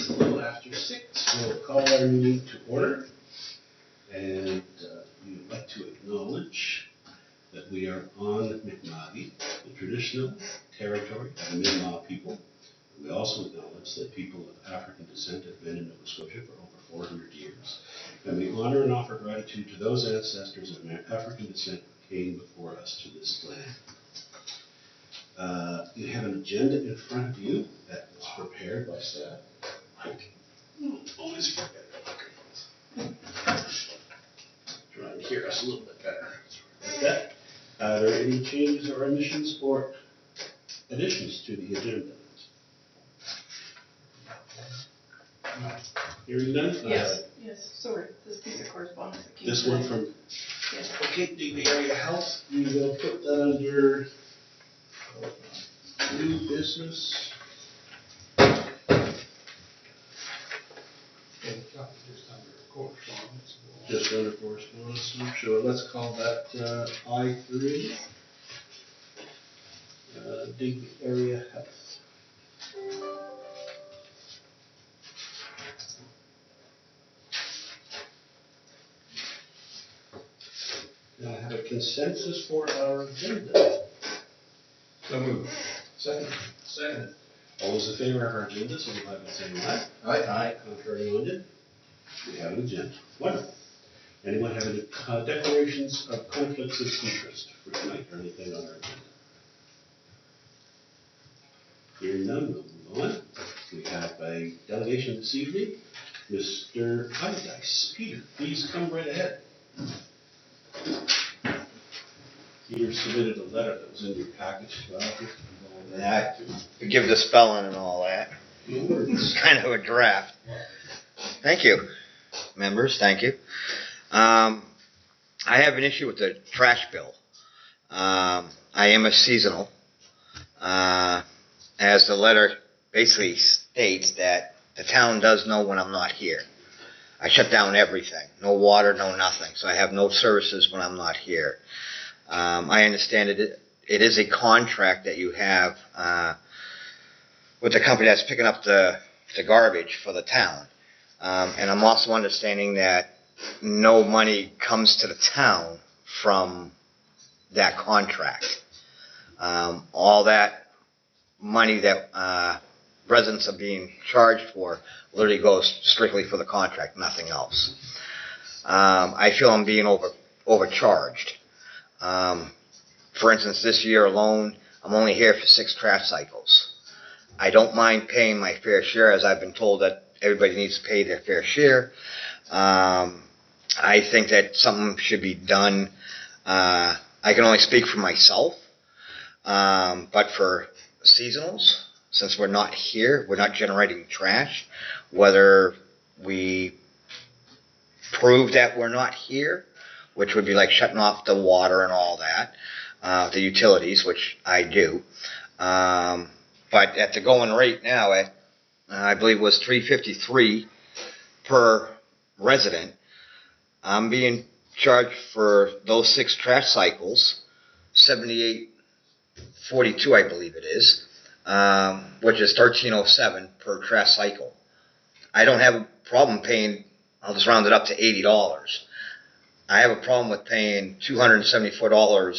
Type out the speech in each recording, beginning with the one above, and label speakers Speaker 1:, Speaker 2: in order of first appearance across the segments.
Speaker 1: a little after 6. We'll call our meeting to order. And we would like to acknowledge that we are on Mi'kma'ki, the traditional territory of the Mi'kmaq people. We also acknowledge that people of African descent have been in Nova Scotia for over 400 years. And we honor and offer gratitude to those ancestors of African descent who came before us to this land. You have an agenda in front of you that was prepared by staff. Always forget microphones. Trying to hear us a little bit better. Like that. Are there any changes or omissions or additions to the agenda? Hearing none?
Speaker 2: Yes, sorry, this piece of correspondence that came.
Speaker 1: This one from,
Speaker 2: Yes.
Speaker 1: okay, the area health, we will put that under new business. Just under correspondence, sure, let's call that I3, Digby Area Health. Now I have a consensus for our agenda.
Speaker 3: So moved.
Speaker 1: Second.
Speaker 3: Second.
Speaker 1: All those in favor of our agenda, signify by saying aye.
Speaker 3: Aye.
Speaker 1: Aye. Contrary minded? We have an agenda. Wonderful. Anyone have any declarations of conflicts of interest for tonight or anything on our agenda? Hearing none, we'll move on. We have a delegation this evening. Mr. Allardyce. Peter, please come right ahead. Peter submitted a letter that was in your package.
Speaker 4: Yeah, forgive the spelling and all that.
Speaker 1: No worries.
Speaker 4: It's kind of a draft. Thank you, members. Thank you. I have an issue with the trash bill. I am a seasonal. As the letter basically states that the town does know when I'm not here. I shut down everything. No water, no nothing. So I have no services when I'm not here. I understand it is a contract that you have with the company that's picking up the garbage for the town. And I'm also understanding that no money comes to the town from that contract. All that money that residents are being charged for literally goes strictly for the contract, nothing else. I feel I'm being overcharged. For instance, this year alone, I'm only here for 6 trash cycles. I don't mind paying my fair share, as I've been told that everybody needs to pay their fair share. I think that something should be done. I can only speak for myself, but for seasonals, since we're not here, we're not generating trash, whether we prove that we're not here, which would be like shutting off the water and all that, the utilities, which I do. But at the going rate now, at I believe it was $3.53 per resident, I'm being charged for those 6 trash cycles, $78.42, I believe it is, which is $13.07 per trash cycle. I don't have a problem paying, I'll just round it up to $80. I have a problem with paying $274 or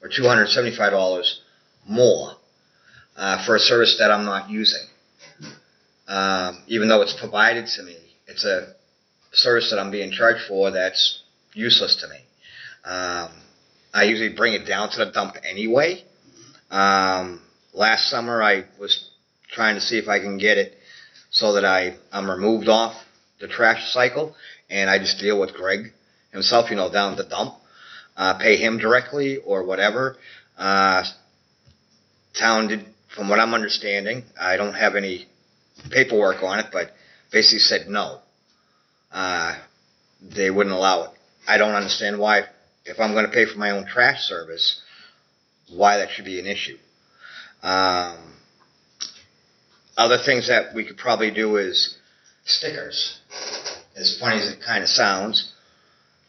Speaker 4: $275 more for a service that I'm not using. Even though it's provided to me, it's a service that I'm being charged for that's useless to me. I usually bring it down to the dump anyway. Last summer I was trying to see if I can get it so that I'm removed off the trash cycle, and I just deal with Greg himself, down at the dump, pay him directly or whatever. Town did, from what I'm understanding, I don't have any paperwork on it, but basically said no. They wouldn't allow it. I don't understand why, if I'm going to pay for my own trash service, why that should be an issue. Other things that we could probably do is stickers. As funny as it kind of sounds,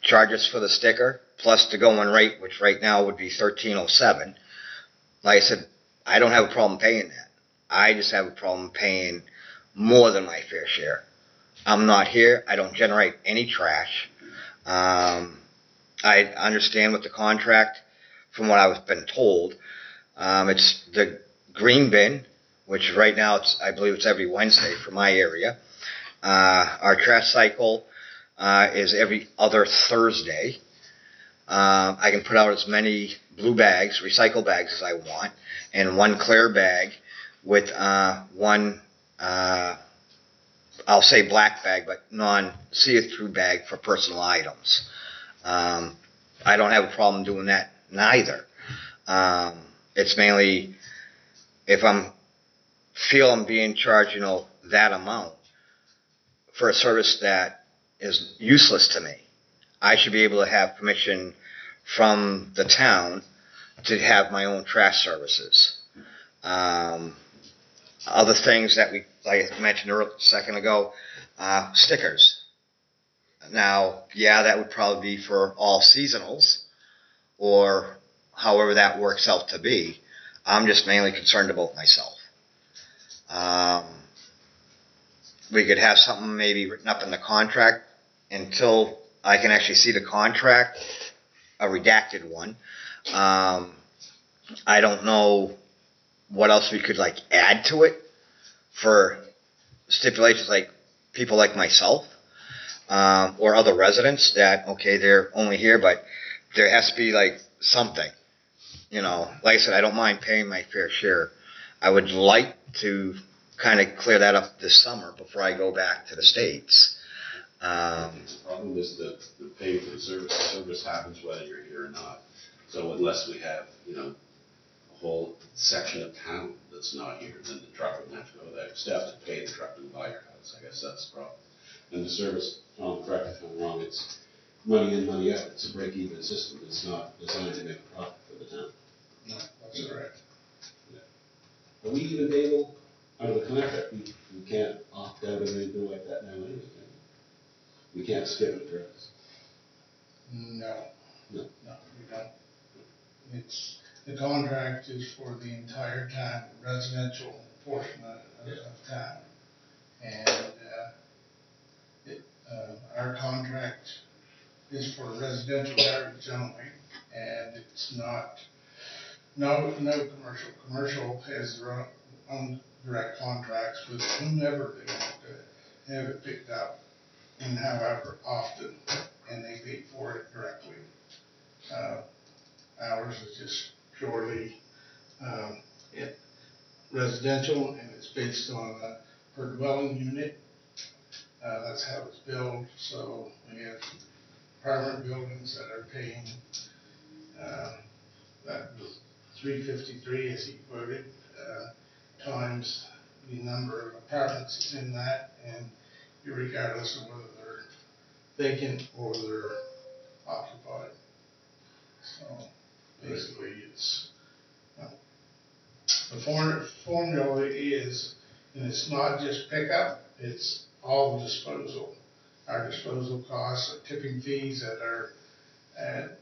Speaker 4: charge us for the sticker, plus the going rate, which right now would be $13.07. Like I said, I don't have a problem paying that. I just have a problem paying more than my fair share. I'm not here. I don't generate any trash. I understand what the contract, from what I've been told, it's the green bin, which right now I believe it's every Wednesday for my area. Our trash cycle is every other Thursday. I can put out as many blue bags, recycle bags as I want, and one clear bag with one, I'll say black bag, but non-see-through bag for personal items. I don't have a problem doing that neither. It's mainly if feel I'm being charged, that amount for a service that is useless to me. I should be able to have permission from the town to have my own trash services. Other things that like I mentioned a second ago, stickers. Now, yeah, that would probably be for all seasonals, or however that works out to be. I'm just mainly concerned about myself. We could have something maybe written up in the contract until I can actually see the contract, a redacted one. I don't know what else we could add to it for stipulations like people like myself, or other residents that, okay, they're only here, but there has to be something, like I said, I don't mind paying my fair share. I would like to kind of clear that up this summer before I go back to the States.
Speaker 1: The problem is the pay for the service happens whether you're here or not. So unless we have, a whole section of town that's not here, then the truck wouldn't have to go there. Still have to pay the truck to buy your house. I guess that's the problem. And the service, correct if I'm wrong, it's money in, money out. It's a break-even system. It's not designed to make a profit for the town.
Speaker 5: No, that's correct.
Speaker 1: Yeah. Are we even able, under the contract, we can't opt out of anything like that now anyway, can we? We can't skip it, correct?
Speaker 5: No.
Speaker 1: No.
Speaker 5: No, we don't. The contract is for the entire town, residential portion of town. And, our contract is for residential garbage only, and it's not, no commercial. Commercial has their own direct contracts with whomever they want to have it picked up and however often, and they pay for it directly. Ours is just purely residential, and it's based on a per dwelling unit. That's how it's billed. So we have apartment buildings that are paying that $353, as he quoted, times the number of apartments that's in that, and regardless of whether they're vacant or they're occupied. So basically, it's the formula is, and it's not just pickup; it's all the disposal. Our disposal costs are tipping fees that are at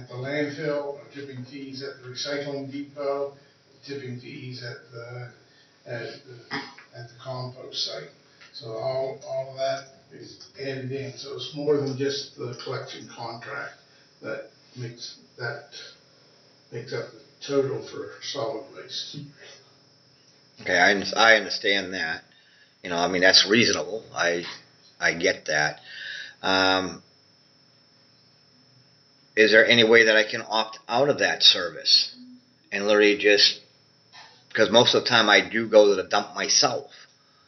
Speaker 5: the landfill, or tipping fees at the recycling depot, tipping fees at the compost site. So all of that is added in. So it's more than just the collection contract that makes up the total for solid waste.
Speaker 4: Okay, I understand that. That's reasonable. I get that. Is there any way that I can opt out of that service and literally just, because most of the time I do go to the dump myself.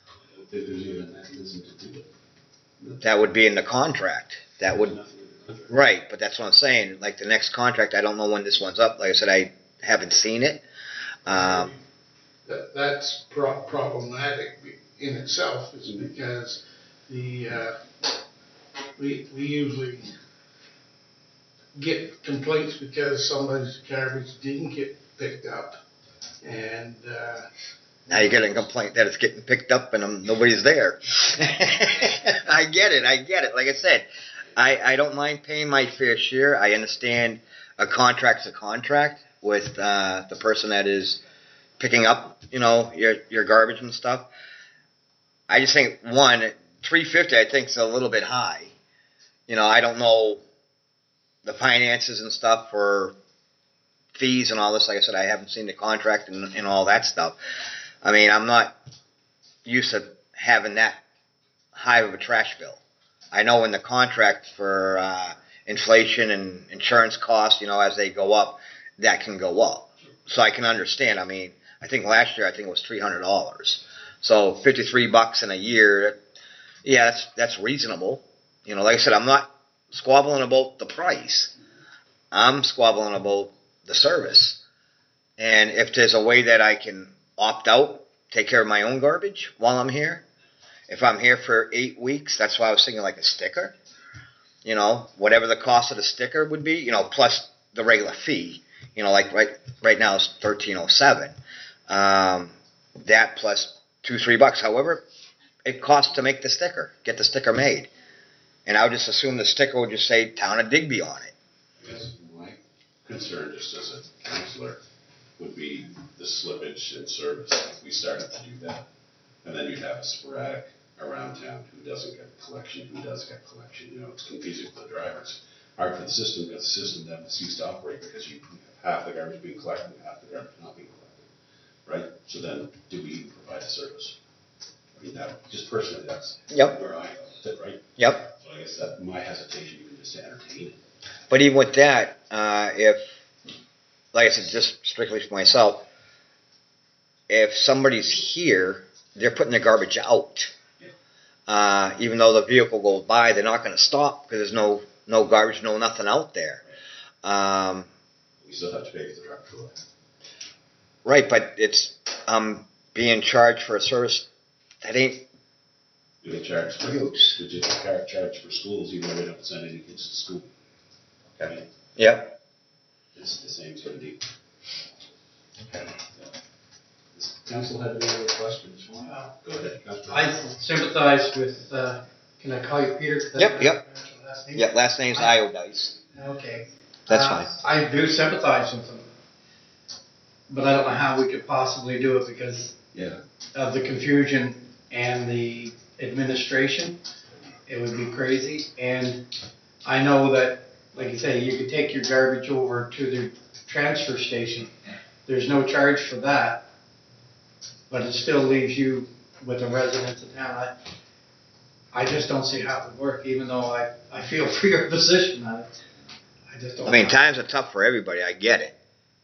Speaker 1: I don't think there's even a mechanism to do it.
Speaker 4: That would be in the contract. That would,
Speaker 1: Nothing in the contract.
Speaker 4: right, but that's what I'm saying. Like the next contract, I don't know when this one's up. Like I said, I haven't seen it.
Speaker 5: That's problematic in itself, is because we usually get complaints because somebody's garbage didn't get picked up, and
Speaker 4: Now you're getting a complaint that it's getting picked up and nobody's there. I get it. Like I said, I don't mind paying my fair share. I understand a contract's a contract with the person that is picking up, your garbage and stuff. I just think, one, $350 I think is a little bit high. You know, I don't know the finances and stuff for fees and all this. Like I said, I haven't seen the contract and all that stuff. I mean, I'm not used to having that high of a trash bill. I know in the contract for inflation and insurance costs, you know, as they go up, that can go up. So I can understand. I mean, I think last year it was $300. So $53 in a year, yeah, that's reasonable. You know, like I said, I'm not squabbling about the price. I'm squabbling about the service. And if there's a way that I can opt out, take care of my own garbage while I'm here, if I'm here for 8 weeks, that's why I was thinking like a sticker. You know, whatever the cost of the sticker would be, you know, plus the regular fee. You know, like right now it's $13.07. That plus $2-3. However, it costs to make the sticker, get the sticker made. And I would just assume the sticker would just say Town of Digby on it.
Speaker 1: I guess my concern, just as a counselor, would be the slippage in service. If we started to do that, and then you'd have a sporadic around town who doesn't get collection, who does get collection. You know, it's confusing for the drivers. Hard for the system, because the system then ceases to operate because you have half the garbage being collected and half the garbage not being collected. Right? So then, do we even provide a service? I mean, that, just personally, that's where I sit, right?
Speaker 4: Yep.
Speaker 1: So I guess that my hesitation, even just to entertain it.
Speaker 4: But even with that, if, like I said, just strictly for myself, if somebody's here, they're putting their garbage out. Even though the vehicle goes by, they're not going to stop because there's no garbage, no nothing out there.
Speaker 1: We still have to pay for the truck for that.
Speaker 4: Right, but it's being charged for a service that ain't
Speaker 1: We get charged for
Speaker 4: use.
Speaker 1: we just charge for schools, even though we don't send any kids to school. Okay.
Speaker 4: Yep.
Speaker 1: It's the same sort of deal. Okay. Does council have any other questions? Go ahead, Councilor.
Speaker 6: I sympathize with, can I call you Peter?
Speaker 4: Yep.
Speaker 6: Last name?
Speaker 4: Yep. Last name's Iodice.
Speaker 6: Okay.
Speaker 4: That's fine.
Speaker 6: I do sympathize with them, but I don't know how we could possibly do it because
Speaker 1: Yeah.
Speaker 6: of the confusion and the administration. It would be crazy, and I know that, like you say, you could take your garbage over to the transfer station. There's no charge for that, but it still leaves you with the residents of town. I just don't see how it would work, even though I feel for your position. I just don't.
Speaker 4: I mean, times are tough for everybody. I get it.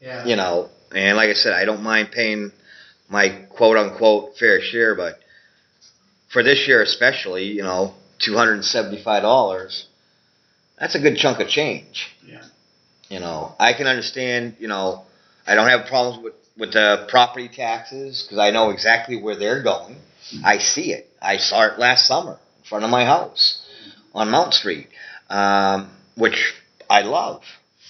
Speaker 6: Yeah.
Speaker 4: You know, and like I said, I don't mind paying my quote unquote fair share, but for this year especially, you know, $275, that's a good chunk of change.
Speaker 6: Yeah.
Speaker 4: You know, I can understand, you know, I don't have problems with the property taxes because I know exactly where they're going. I see it. I saw it last summer in front of my house on Mount Street, which I love,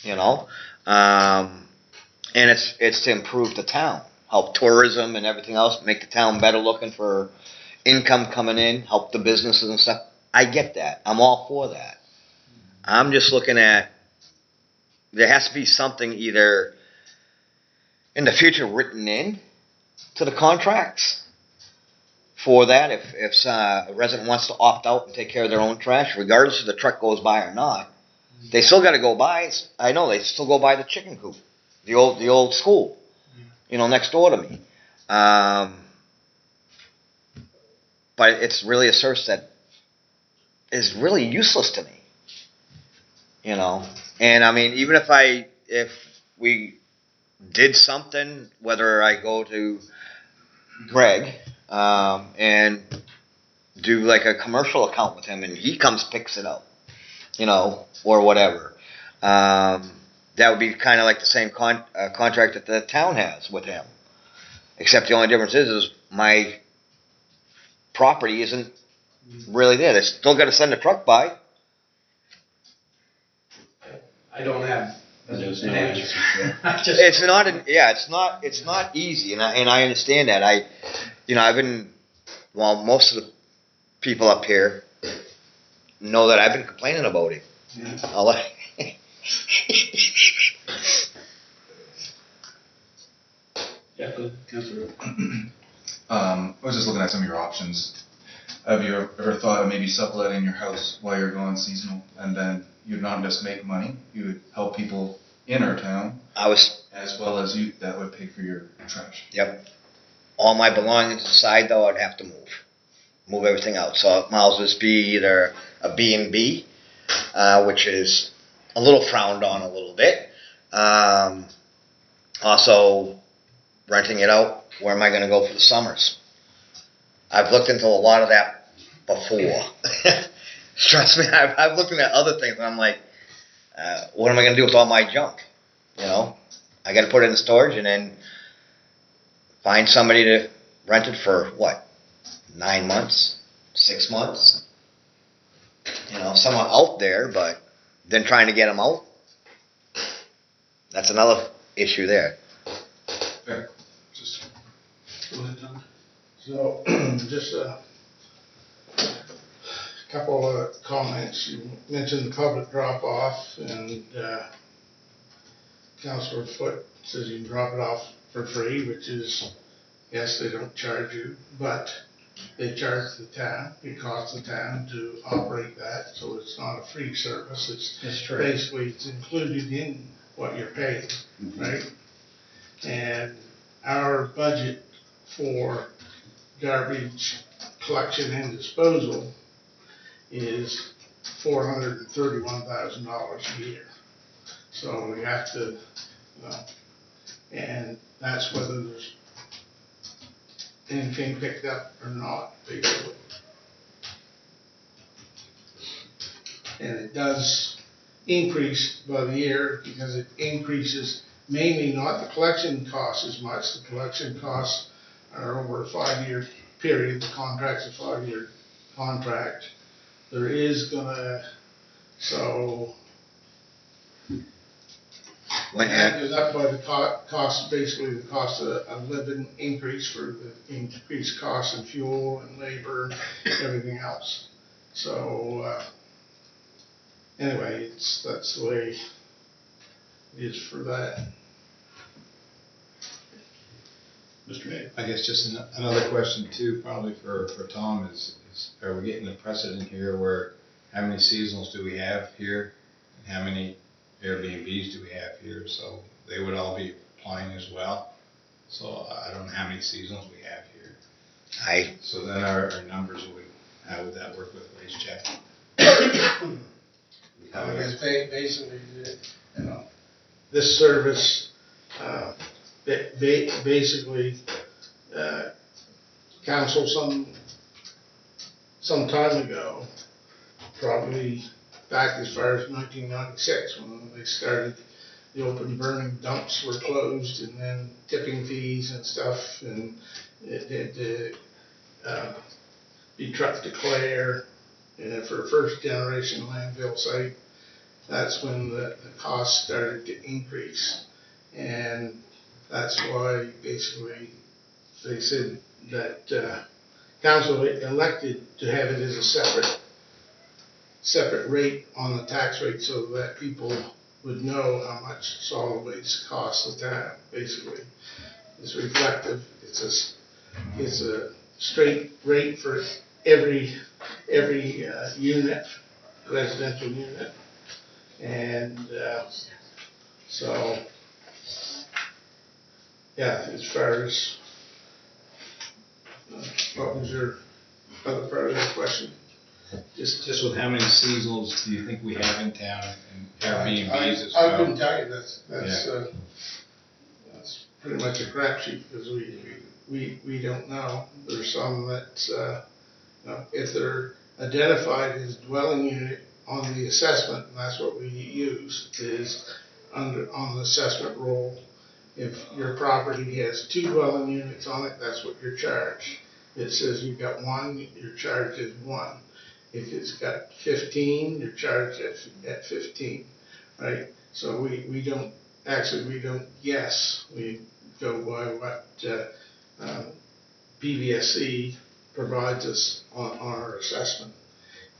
Speaker 4: you know. And it's to improve the town, help tourism and everything else, make the town better looking for income coming in, help the businesses and stuff. I get that. I'm all for that. I'm just looking at, there has to be something either in the future written in to the contracts for that. If a resident wants to opt out and take care of their own trash, regardless if the truck goes by or not, they still got to go by. I know they still go by the chicken coop, the old school, you know, next door to me. But it's really a service that is really useless to me, you know. And I mean, even if we did something, whether I go to Greg and do like a commercial account with him, and he comes picks it up, you know, or whatever. That would be kind of like the same contract that the town has with him, except the only difference is my property isn't really there. They still got to send a truck by.
Speaker 6: I don't have
Speaker 1: There's
Speaker 6: an
Speaker 1: no
Speaker 6: answer.
Speaker 1: answer.
Speaker 6: I just-
Speaker 4: It's not easy, and I understand that. Most of the people up here know that I've been complaining about it.
Speaker 6: Yeah.
Speaker 1: Yeah, Councilor.
Speaker 7: I was just looking at some of your options. Have you ever thought of maybe subletting your house while you're going seasonal, and then you'd not just make money, you would help people in our town,
Speaker 4: I was,
Speaker 7: as well as you, that would pay for your trash.
Speaker 4: yep. All my belongings aside though, I'd have to move everything out. So it might as well just be either a B&B, which is a little frowned on a little bit. Also, renting it out, where am I gonna go for the summers? I've looked into a lot of that before. Trust me, I've looked into other things and I'm like, what am I gonna do with all my junk? You know, I gotta put it in storage and then find somebody to rent it for what, 9 months, 6 months? You know, someone out there, but then trying to get them out, that's another issue there.
Speaker 7: Fair. Just
Speaker 1: Go ahead, Don.
Speaker 5: So, just a couple of comments. You mentioned the public drop-off, and Councillor Foote says you can drop it off for free, which is, yes, they don't charge you, but they charge the town. It costs the town to operate that, so it's not a free service.
Speaker 6: That's true.
Speaker 5: Basically, it's included in what you're paying, right? And our budget for garbage collection and disposal is $431,000 a year. So we have to, and that's whether there's anything picked up or not, basically. And it does increase by the year because it increases mainly not the collection costs as much. The collection costs are over a 5-year period. The contract's a 5-year contract. There is gonna, so
Speaker 4: When,
Speaker 5: that goes up by the cost, basically the cost of living increase for the increased cost of fuel and labor, everything else. So, anyway, that's the way it is for that.
Speaker 1: Mr. Hay.
Speaker 3: I guess just another question too, probably for Tom is are we getting a precedent here where how many seasonals do we have here? And how many Airbnbs do we have here? So they would all be applying as well. So I don't know how many seasonals we have here. So then our numbers would, how would that work with wage check?
Speaker 5: I guess basically, you know, this service, basically, council some time ago, probably back as far as 1996, when they started, the open burning dumps were closed, and then tipping fees and stuff, and it had to be trucked to Clare, and for a first generation landfill site, that's when the cost started to increase. And that's why basically they said that council elected to have it as a separate rate on the tax rate so that people would know how much solid waste costs the town, basically. It's reflective, it's a straight rate for every unit, residential unit. And so, yeah, as far as, what was your other part of the question?
Speaker 3: Just with how many seasonals do you think we have in town and Airbnbs as
Speaker 5: I
Speaker 3: well?
Speaker 5: couldn't tell you, that's pretty much a crapshoot, because we don't know. There's some that, if they're identified as dwelling unit on the assessment, and that's what we use, is on the assessment roll. If your property has 2 dwelling units on it, that's what you're charged. It says you've got 1, your charge is 1. If it's got 15, you're charged at 15, right? So we don't guess. We go by what PVSC provides us on our assessment.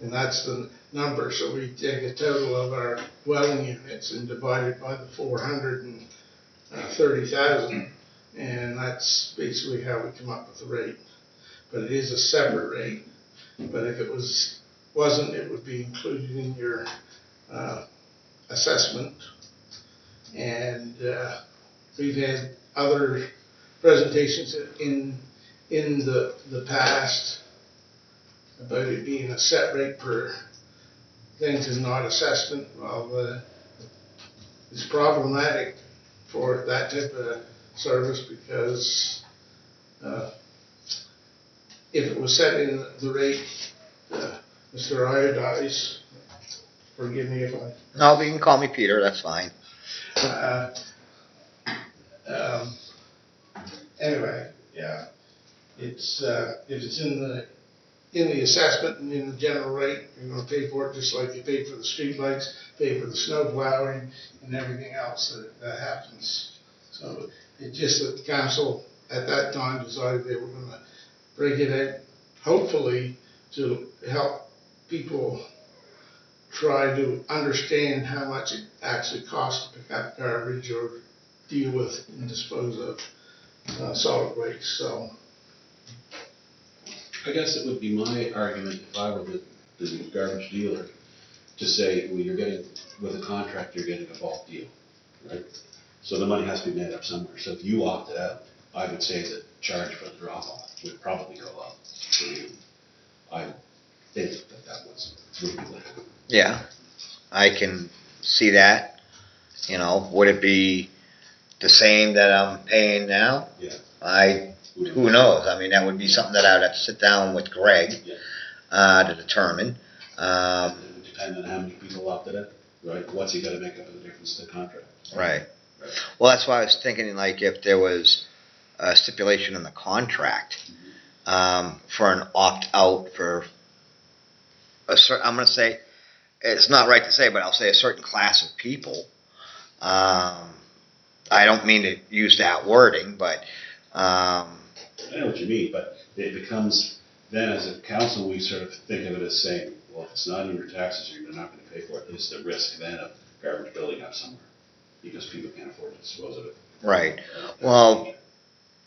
Speaker 5: And that's the number. So we take a total of our dwelling units and divide it by the 430,000, and that's basically how we come up with the rate. But it is a separate rate but if it wasn't, it would be included in your, assessment. And, we've had other presentations in the past about it being a set rate per things and not assessment. Well, it's problematic for that type of service because, if it was set in the rate, Mr. Iodize, forgive me if I
Speaker 4: No, you can call me Peter, that's fine.
Speaker 5: Anyway, yeah, it's, if it's in the assessment and in the general rate, you're gonna pay for it just like you pay for the streetlights, pay for the snow plowing and everything else that happens. So it's just that the council at that time decided they were gonna break it out, hopefully to help people try to understand how much it actually costs to pick up garbage or deal with and dispose of solid waste. So
Speaker 1: I guess it would be my argument if I were the garbage dealer to say, well, you're getting, with a contract, you're getting a bulk deal, right? So the money has to be made up somewhere. So if you opted out, I would say the charge for the drop-off would probably go up for you. I think that was reasonable.
Speaker 4: Yeah, I can see that. You know, would it be the same that I'm paying now?
Speaker 1: Yeah.
Speaker 4: Who knows? I mean, that would be something that I would have to sit down with Greg, to determine.
Speaker 1: It would depend on how many people opted out, right? What's he gonna make up of the difference in the contract?
Speaker 4: Right. Well, that's why I was thinking, like, if there was a stipulation in the contract, for an opt-out for I'm gonna say, it's not right to say, but I'll say a certain class of people. I don't mean to use that wording, but,
Speaker 1: I know what you mean, but it becomes, then as a council, we sort of think of it as saying, well, if it's not in your taxes, you're not gonna pay for it. It's the risk then of garbage building up somewhere, because people can't afford to dispose of it.
Speaker 4: right. Well,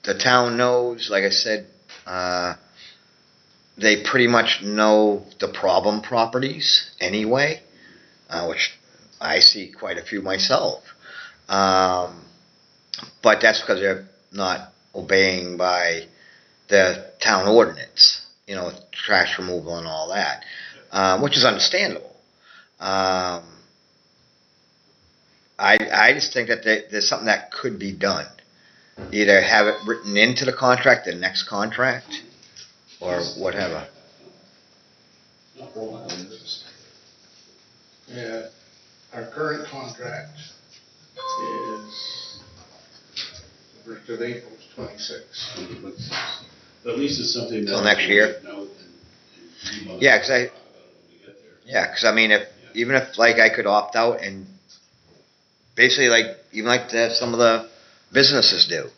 Speaker 4: the town knows, like I said, they pretty much know the problem properties anyway, which I see quite a few myself. But that's because they're not obeying by the town ordinance, you know, with trash removal and all that, which is understandable. I just think that there's something that could be done. Either have it written into the contract, the next contract, or whatever.
Speaker 5: yeah, our current contract is the 1st of April 26.
Speaker 1: But at least it's something that.
Speaker 4: Till next year? Yeah, 'cause Yeah, because I mean, even if like I could opt out and basically like some of the businesses do,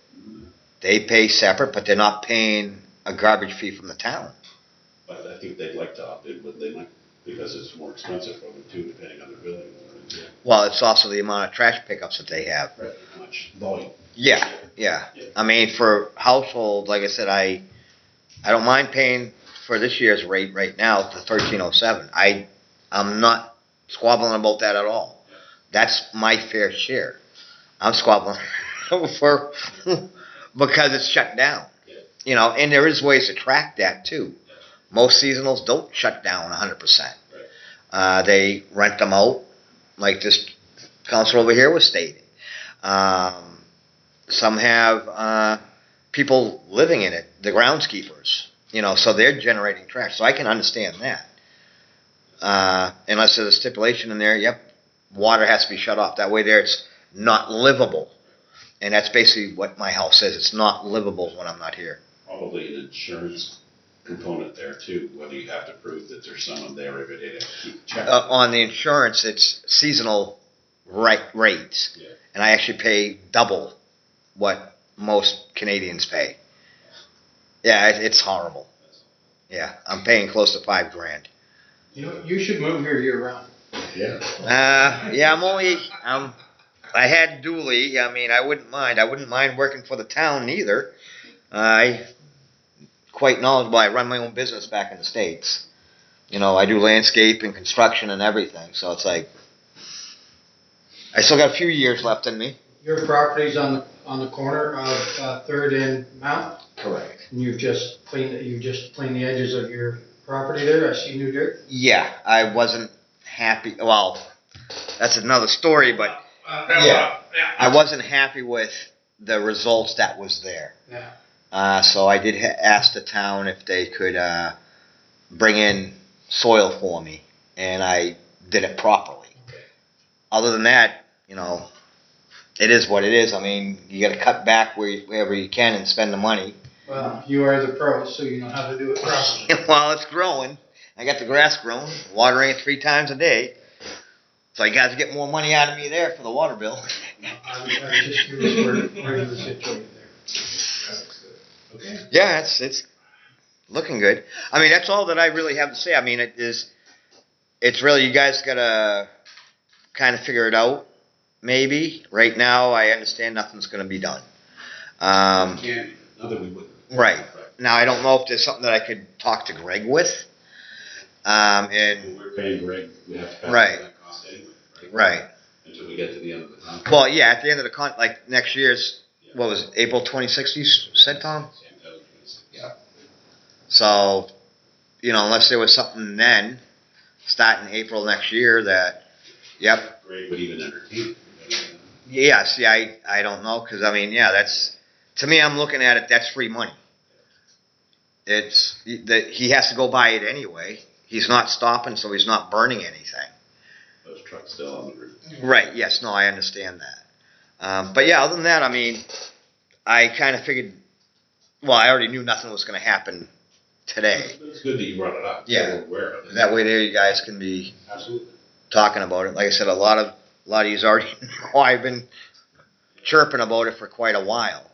Speaker 4: they pay separate, but they're not paying a garbage fee from the town.
Speaker 1: But I think they'd like to opt in, but they might, because it's more expensive for them too, depending on their billing.
Speaker 4: Well, it's also the amount of trash pickups that they have.
Speaker 1: Right, how much volume.
Speaker 4: Yeah. I mean, for household, like I said, I don't mind paying for this year's rate right now, the 1307. I'm not squabbling about that at all. That's my fair share. I'm squabbling for because it's shut down. You know, and there is ways to track that too. Most seasonals don't shut down 100%. They rent them out, like this council over here was stating. Some have people living in it, the groundskeepers, you know, so they're generating trash. So I can understand that. Unless there's a stipulation in there, yep, water has to be shut off. That way there it's not livable. And that's basically what my house is. It's not livable when I'm not here.
Speaker 1: Probably an insurance component there too, whether you have to prove that there's someone there every day to keep check.
Speaker 4: On the insurance, it's seasonal rates.
Speaker 1: Yeah.
Speaker 4: And I actually pay double what most Canadians pay. Yeah, it's horrible. Yeah, I'm paying close to $5,000.
Speaker 6: You know, you should move here year round.
Speaker 1: Yeah.
Speaker 4: Yeah, I had dually. I mean, I wouldn't mind. I wouldn't mind working for the town either. quite knowledgeable. I run my own business back in the States. You know, I do landscape and construction and everything, so it's like, I still got a few years left in me.
Speaker 6: Your property's on the corner of Third and Mount,
Speaker 4: Correct.
Speaker 6: and you just cleaned the edges of your property there. I see new dirt.
Speaker 4: Yeah, I wasn't happy, well, that's another story, but yeah, I wasn't happy with the results that was there.
Speaker 6: Yeah.
Speaker 4: So I did ask the town if they could bring in soil for me, and I did it properly. Other than that, you know, it is what it is. I mean, you got to cut back wherever you can and spend the money.
Speaker 6: Well, you are the pro, so you know how to do it properly.
Speaker 4: Well, it's growing. I got the grass growing, watering it 3 times a day. So you guys get more money out of me there for the water bill.
Speaker 6: I was just curious where you were situated there.
Speaker 1: Okay.
Speaker 4: Yeah, it's looking good. I mean, that's all that I really have to say. I mean, it's really, you guys gotta kind of figure it out. Maybe right now, I understand nothing's gonna be done.
Speaker 1: Can't, not that we wouldn't.
Speaker 4: Right. Now, I don't know if there's something that I could talk to Greg with. And
Speaker 1: We're paying Greg, we have to pass
Speaker 4: Right.
Speaker 1: that cost anyway, right?
Speaker 4: right.
Speaker 1: Until we get to the end of the contract.
Speaker 4: Well, yeah, at the end of the like next year's, what was it, April 26th? You said, Tom.
Speaker 1: Yeah.
Speaker 4: So, you know, unless there was something then, starting April next year, that, yep.
Speaker 1: Greg would even entertain it.
Speaker 4: Yeah, see, I don't know, because, I mean, yeah, that's, to me, I'm looking at it, that's free money. It's, that he has to go buy it anyway. He's not stopping, so he's not burning anything.
Speaker 1: Those trucks still on the roof.
Speaker 4: Right, yes, no, I understand that. But yeah, other than that, I mean, I kind of figured, well, I already knew nothing was going to happen today.
Speaker 1: It's good that you brought it up. So
Speaker 4: Yeah.
Speaker 1: we're aware of it.
Speaker 4: That way there you guys can be
Speaker 1: Absolutely.
Speaker 4: talking about it. Like I said, a lot of yous already know I've been chirping about it for quite a while.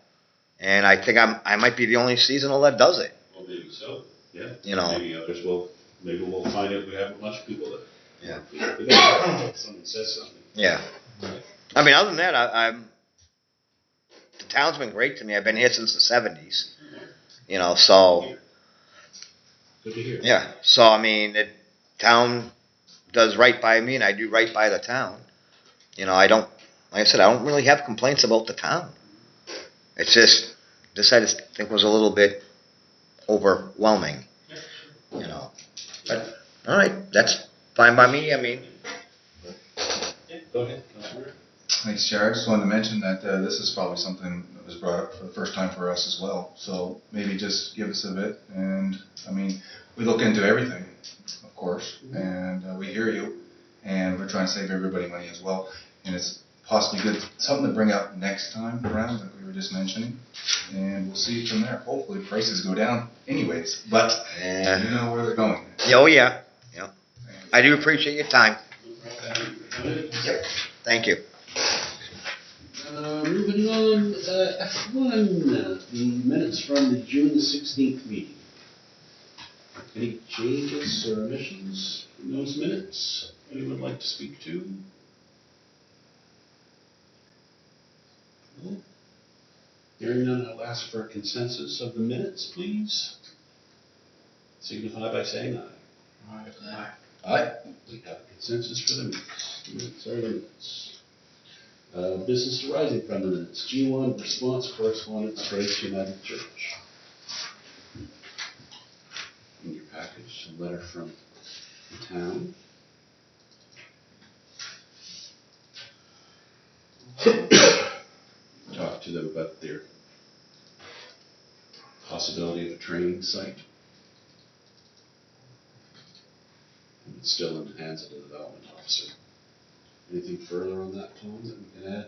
Speaker 4: And I think I might be the only seasonal that does it.
Speaker 1: Well, maybe so, yeah.
Speaker 4: You know.
Speaker 1: Maybe others will, maybe we'll find out we have a bunch of people that.
Speaker 4: Yeah.
Speaker 1: Someone says something.
Speaker 4: Yeah. I mean, other than that, the town's been great to me. I've been here since the 70s. You know, so,
Speaker 1: Good to hear.
Speaker 4: yeah. So, I mean, the town does right by me, and I do right by the town. You know, like I said, I don't really have complaints about the town. It's just, this I just think was a little bit overwhelming, you know. But, all right, that's fine by me. I mean,
Speaker 1: Yeah, go ahead, Councilor.
Speaker 7: Thanks, Chair. I just wanted to mention that this is probably something that was brought up for the first time for us as well. So maybe just give us a bit. And I mean, we look into everything, of course, and we hear you. And we're trying to save everybody money as well. And it's possibly good, something to bring up next time around, like we were just mentioning. And we'll see from there. Hopefully prices go down anyways. But you know where they're going.
Speaker 4: oh yeah, yeah. I do appreciate your time.
Speaker 1: Yep.
Speaker 4: Thank you.
Speaker 1: Moving on, F1, the minutes from the June the 16th meeting. Any changes or omissions in those minutes? Anyone like to speak to? No? Hearing none, I'll ask for a consensus of the minutes, please. Signify by saying aye. Aye. We have a consensus for the minutes. The minutes are the minutes. Business arising from the minutes. G1, response correspondence, Grace United Church. In your package, a letter from the town. Talk to them about their possibility of a training site. And it's still in the hands of the development officer. Anything further on that, Tom, that we can add?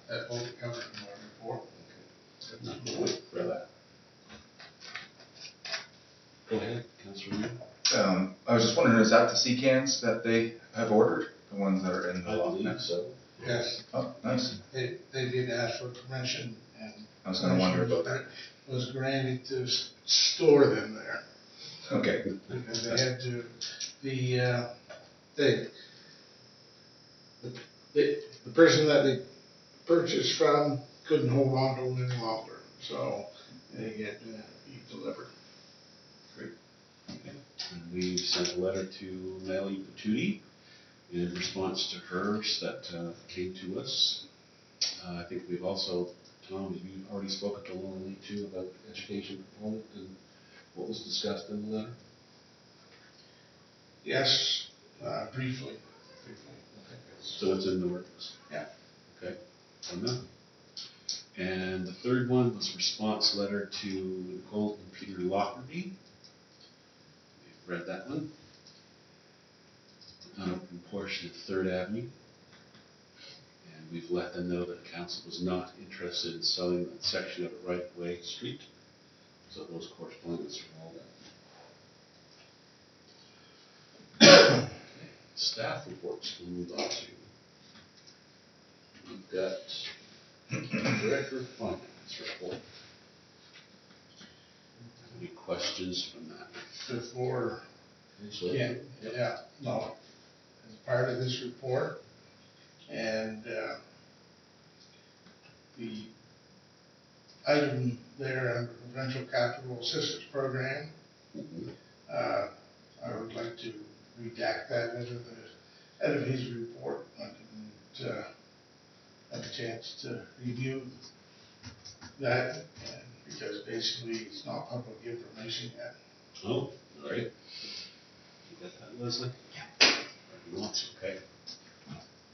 Speaker 5: That will be covered in my report.
Speaker 1: Not gonna wait for that. Go ahead, Councilor Moore.
Speaker 7: I was just wondering, is that the sea cans that they have ordered? The ones that are in the
Speaker 1: I
Speaker 7: lot
Speaker 1: believe
Speaker 7: next?
Speaker 1: so.
Speaker 5: Yes,
Speaker 7: Oh, nice.
Speaker 5: they did ask for permission, and
Speaker 7: I was gonna wonder about that.
Speaker 5: was granted to store them there.
Speaker 7: Okay.
Speaker 5: Because they had to, the person that they purchased from couldn't hold on to them any longer. so they get, be delivered.
Speaker 1: And we sent a letter to Melly Patootie in response to hers that came to us. I think we've also, Tom, have you already spoken to Lonnie too about the education component and what was discussed in the letter?
Speaker 5: Yes, briefly.
Speaker 1: So it's in the works?
Speaker 5: Yeah.
Speaker 1: Okay, enough. And the third one was response letter to Nicole and Peter Lockerbie. You've read that one. Unopened portion of Third Avenue. And we've let them know that council was not interested in selling that section of a right-of-way street. So those correspondence are all done. Staff reports we'll move on to. We've got Director of Finance report. Any questions from that?
Speaker 5: Before,
Speaker 1: So,
Speaker 5: yeah, no, as part of this report, and, the item there under Provincial Capital Assistance Program,
Speaker 1: Mhm.
Speaker 5: I would like to redact that out of his report. I didn't, have a chance to review that, and because basically it's not public information yet.
Speaker 1: Oh, all right. You got that, Leslie? Yeah. Wants, okay.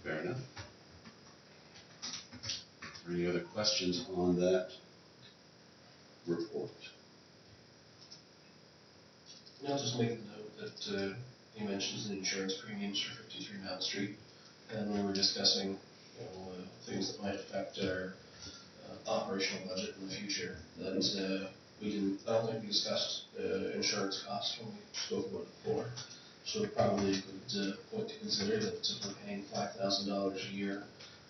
Speaker 1: Fair enough. Any other questions on that report?
Speaker 8: I'll just make a note that he mentions the insurance premiums for 53 Mount Street, and we were discussing, things that might affect our operational budget in the future. That I don't think we discussed insurance costs when we spoke about it before. So probably a good point to consider that if we're paying $5,000 a year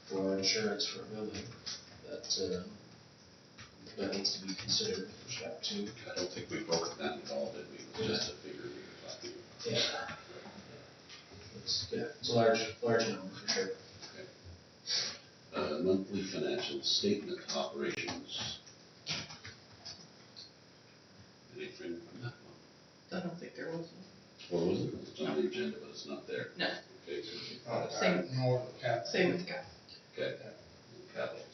Speaker 8: for insurance for a building, that needs to be considered with respect to.
Speaker 1: I don't think we broke it down at all, did we? It was just a figure we were talking about.
Speaker 8: Yeah. It's a large number for sure.
Speaker 1: Monthly financial statement operations. Anything from that one?
Speaker 2: I don't think there was
Speaker 1: Or was it? It's on the agenda, but it's not there.
Speaker 2: No.
Speaker 1: Okay, so,
Speaker 2: Same.
Speaker 5: No, the cap.
Speaker 2: Same with the cap.
Speaker 1: okay. Capital.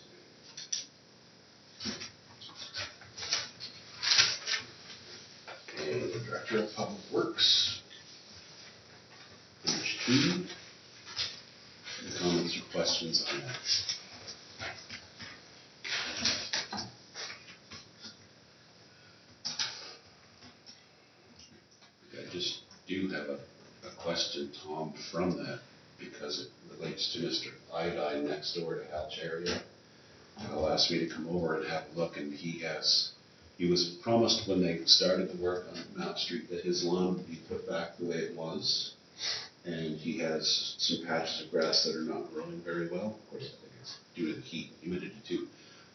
Speaker 1: And the Director of Public Works. Page 2. Any comments or questions on that? I just do have a question, Tom, from that, because it relates to Mr. Iodine next door to Algeria. Al asked me to come over and have a look, and he was promised when they started the work on Mount Street that his lawn would be put back the way it was. And he has some patches of grass that are not growing very well. Of course, I think it's due to the heat and humidity too.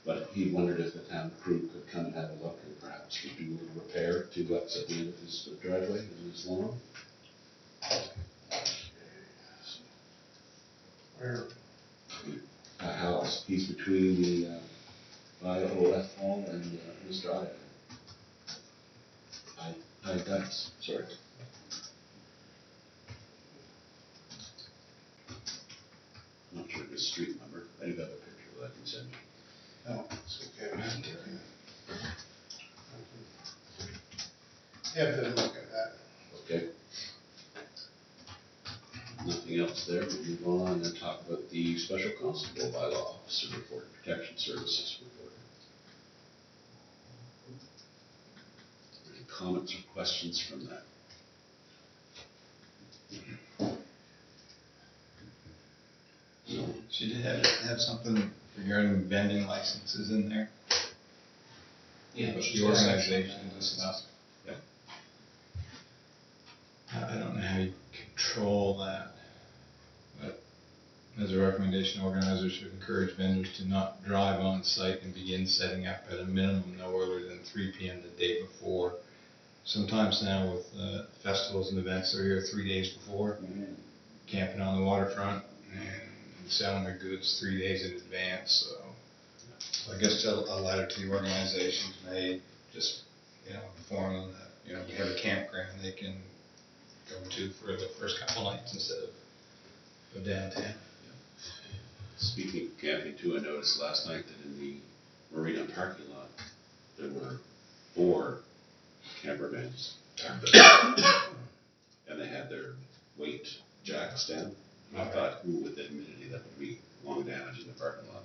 Speaker 1: But he wondered if the town crew could come and have a look and perhaps do a little repair to what's at the end of his driveway and his lawn.
Speaker 5: Where,
Speaker 1: House, he's between the IOF hall and his drive. I guess, sorry. I'm not sure of his street number. I do have a picture that I can send you.
Speaker 5: no, it's okay. Have to look at that.
Speaker 1: Okay. Nothing else there. We'll move on and talk about the special constable bylaw officer report, protection services report. Any comments or questions from that?
Speaker 3: She did have something regarding vending licenses in there,
Speaker 8: Yeah,
Speaker 3: the organization and stuff.
Speaker 1: Yep.
Speaker 3: I don't know how you control that, but as a recommendation, organizers should encourage vendors to not drive on site and begin setting up at a minimum no earlier than 3 p.m. the day before. Sometimes now with festivals and events, they're here 3 days before, camping on the waterfront and selling their goods 3 days in advance. So So I guess a letter to the organizations made, just, inform them that, we have a campground they can go to for the first couple nights instead of downtown.
Speaker 1: Speaking of camping too, I noticed last night that in the marina parking lot, there were 4 camper vans parked up. And they had their weight jacks down. And I thought, ooh, with the humidity, that would be long damage in the parking lot.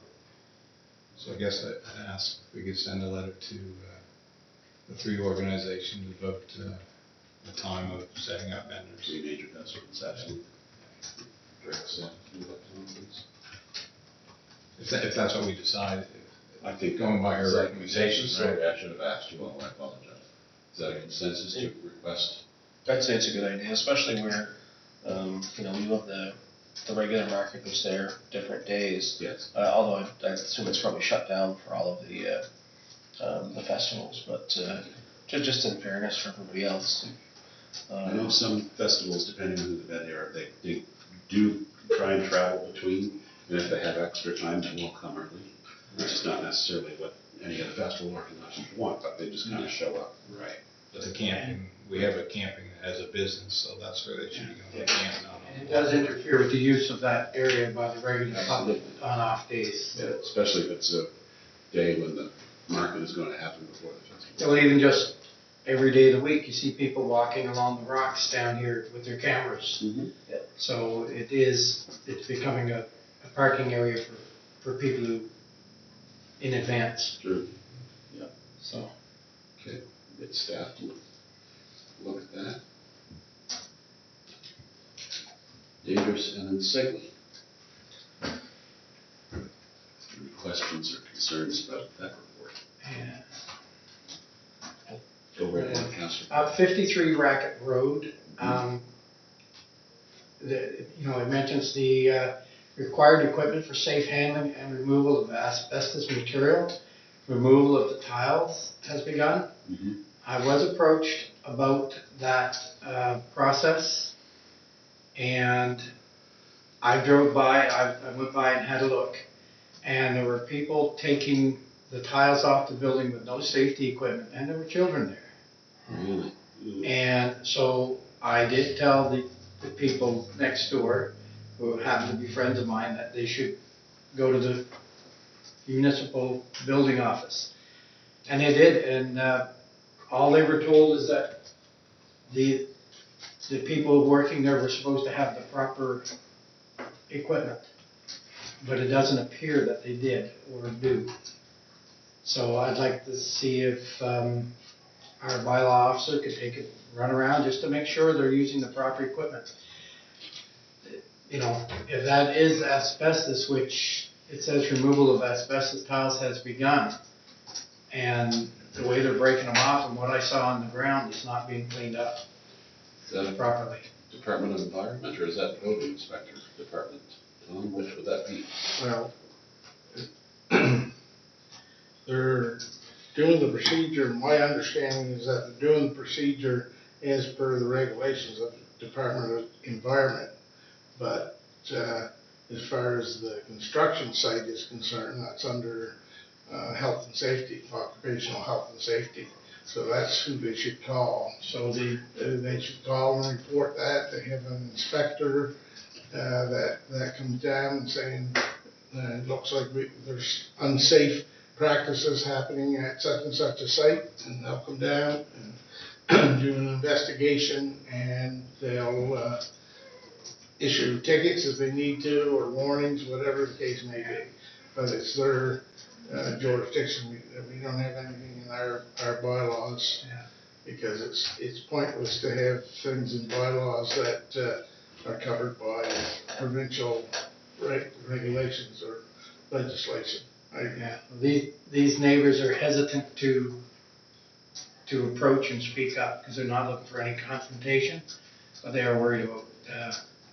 Speaker 3: So I guess I'd ask if we could send a letter to the 3 organizations about the time of setting up vendors.
Speaker 1: 3 major festivals, absolutely. Direct staff, do that to them, please.
Speaker 3: If that's what we decide,
Speaker 1: I think
Speaker 3: going by
Speaker 1: is
Speaker 3: your
Speaker 1: that
Speaker 3: recommendations,
Speaker 1: consensus? Sorry, I should have asked you all, I apologize. Is that a consensus to request?
Speaker 8: I'd say it's a good idea, especially where, we love the regular market was there different days.
Speaker 1: Yes.
Speaker 8: Although I assume it's probably shut down for all of the festivals, but just in fairness for everybody else.
Speaker 1: I know some festivals, depending on who the vendor are, they do try and travel between, and if they have extra time, they will come early. Which is not necessarily what any other festival organizations want, but they just kind of show up.
Speaker 3: right. But the camping, we have a camping as a business, so that's where they should be going to camp, not on
Speaker 6: And it
Speaker 3: the
Speaker 6: does interfere with the use of that area by the regular public on off days.
Speaker 1: Yeah, especially if it's a day when the market is going to happen before the festival.
Speaker 6: Well, even just every day of the week, you see people walking along the rocks down here with their cameras.
Speaker 1: Mm-hmm.
Speaker 6: So it's becoming a parking area for people who, in advance,
Speaker 1: True.
Speaker 6: so.
Speaker 1: Okay, get staff to look at that. Dangerous and unsightly. Any questions or concerns about that report?
Speaker 6: Yeah.
Speaker 1: Go right ahead, Councilor.
Speaker 6: 53 Racket Road, it mentions the required equipment for safe handling and removal of asbestos material. Removal of the tiles has begun.
Speaker 1: Mhm.
Speaker 6: I was approached about that process, and I drove by, I went by and had a look, and there were people taking the tiles off the building with no safety equipment, and there were children there.
Speaker 1: Really? Ooh.
Speaker 6: And so I did tell the people next door, who happen to be friends of mine, that they should go to the municipal building office. And they did, and all they were told is that the people working there were supposed to have the proper equipment. But it doesn't appear that they did or do. So I'd like to see if our bylaw officer could take a run around just to make sure they're using the proper equipment. If that is asbestos, which it says removal of asbestos tiles has begun, and the way they're breaking them off and what I saw on the ground is not being cleaned up
Speaker 1: Is that a
Speaker 6: properly.
Speaker 1: Department of Environment, or is that Building Inspector Department? Tom, which would that be?
Speaker 5: Well, they're doing the procedure, my understanding is that they're doing the procedure as per the regulations of the Department of Environment. But, as far as the construction site is concerned, that's under, health and safety, occupational health and safety. So that's who they should call. So they should call and report that. They have an inspector, that comes down and saying, it looks like there's unsafe practices happening at such and such a site, and they'll come down and do an investigation, and they'll, issue tickets if they need to, or warnings, whatever the case may be. But it's their, jurisdiction. We don't have anything in our bylaws.
Speaker 6: Yeah.
Speaker 5: Because it's pointless to have things in bylaws that, are covered by provincial regulations or legislation.
Speaker 6: Yeah, these neighbors are hesitant to approach and speak up because they're not looking for any confrontation, but they are worried about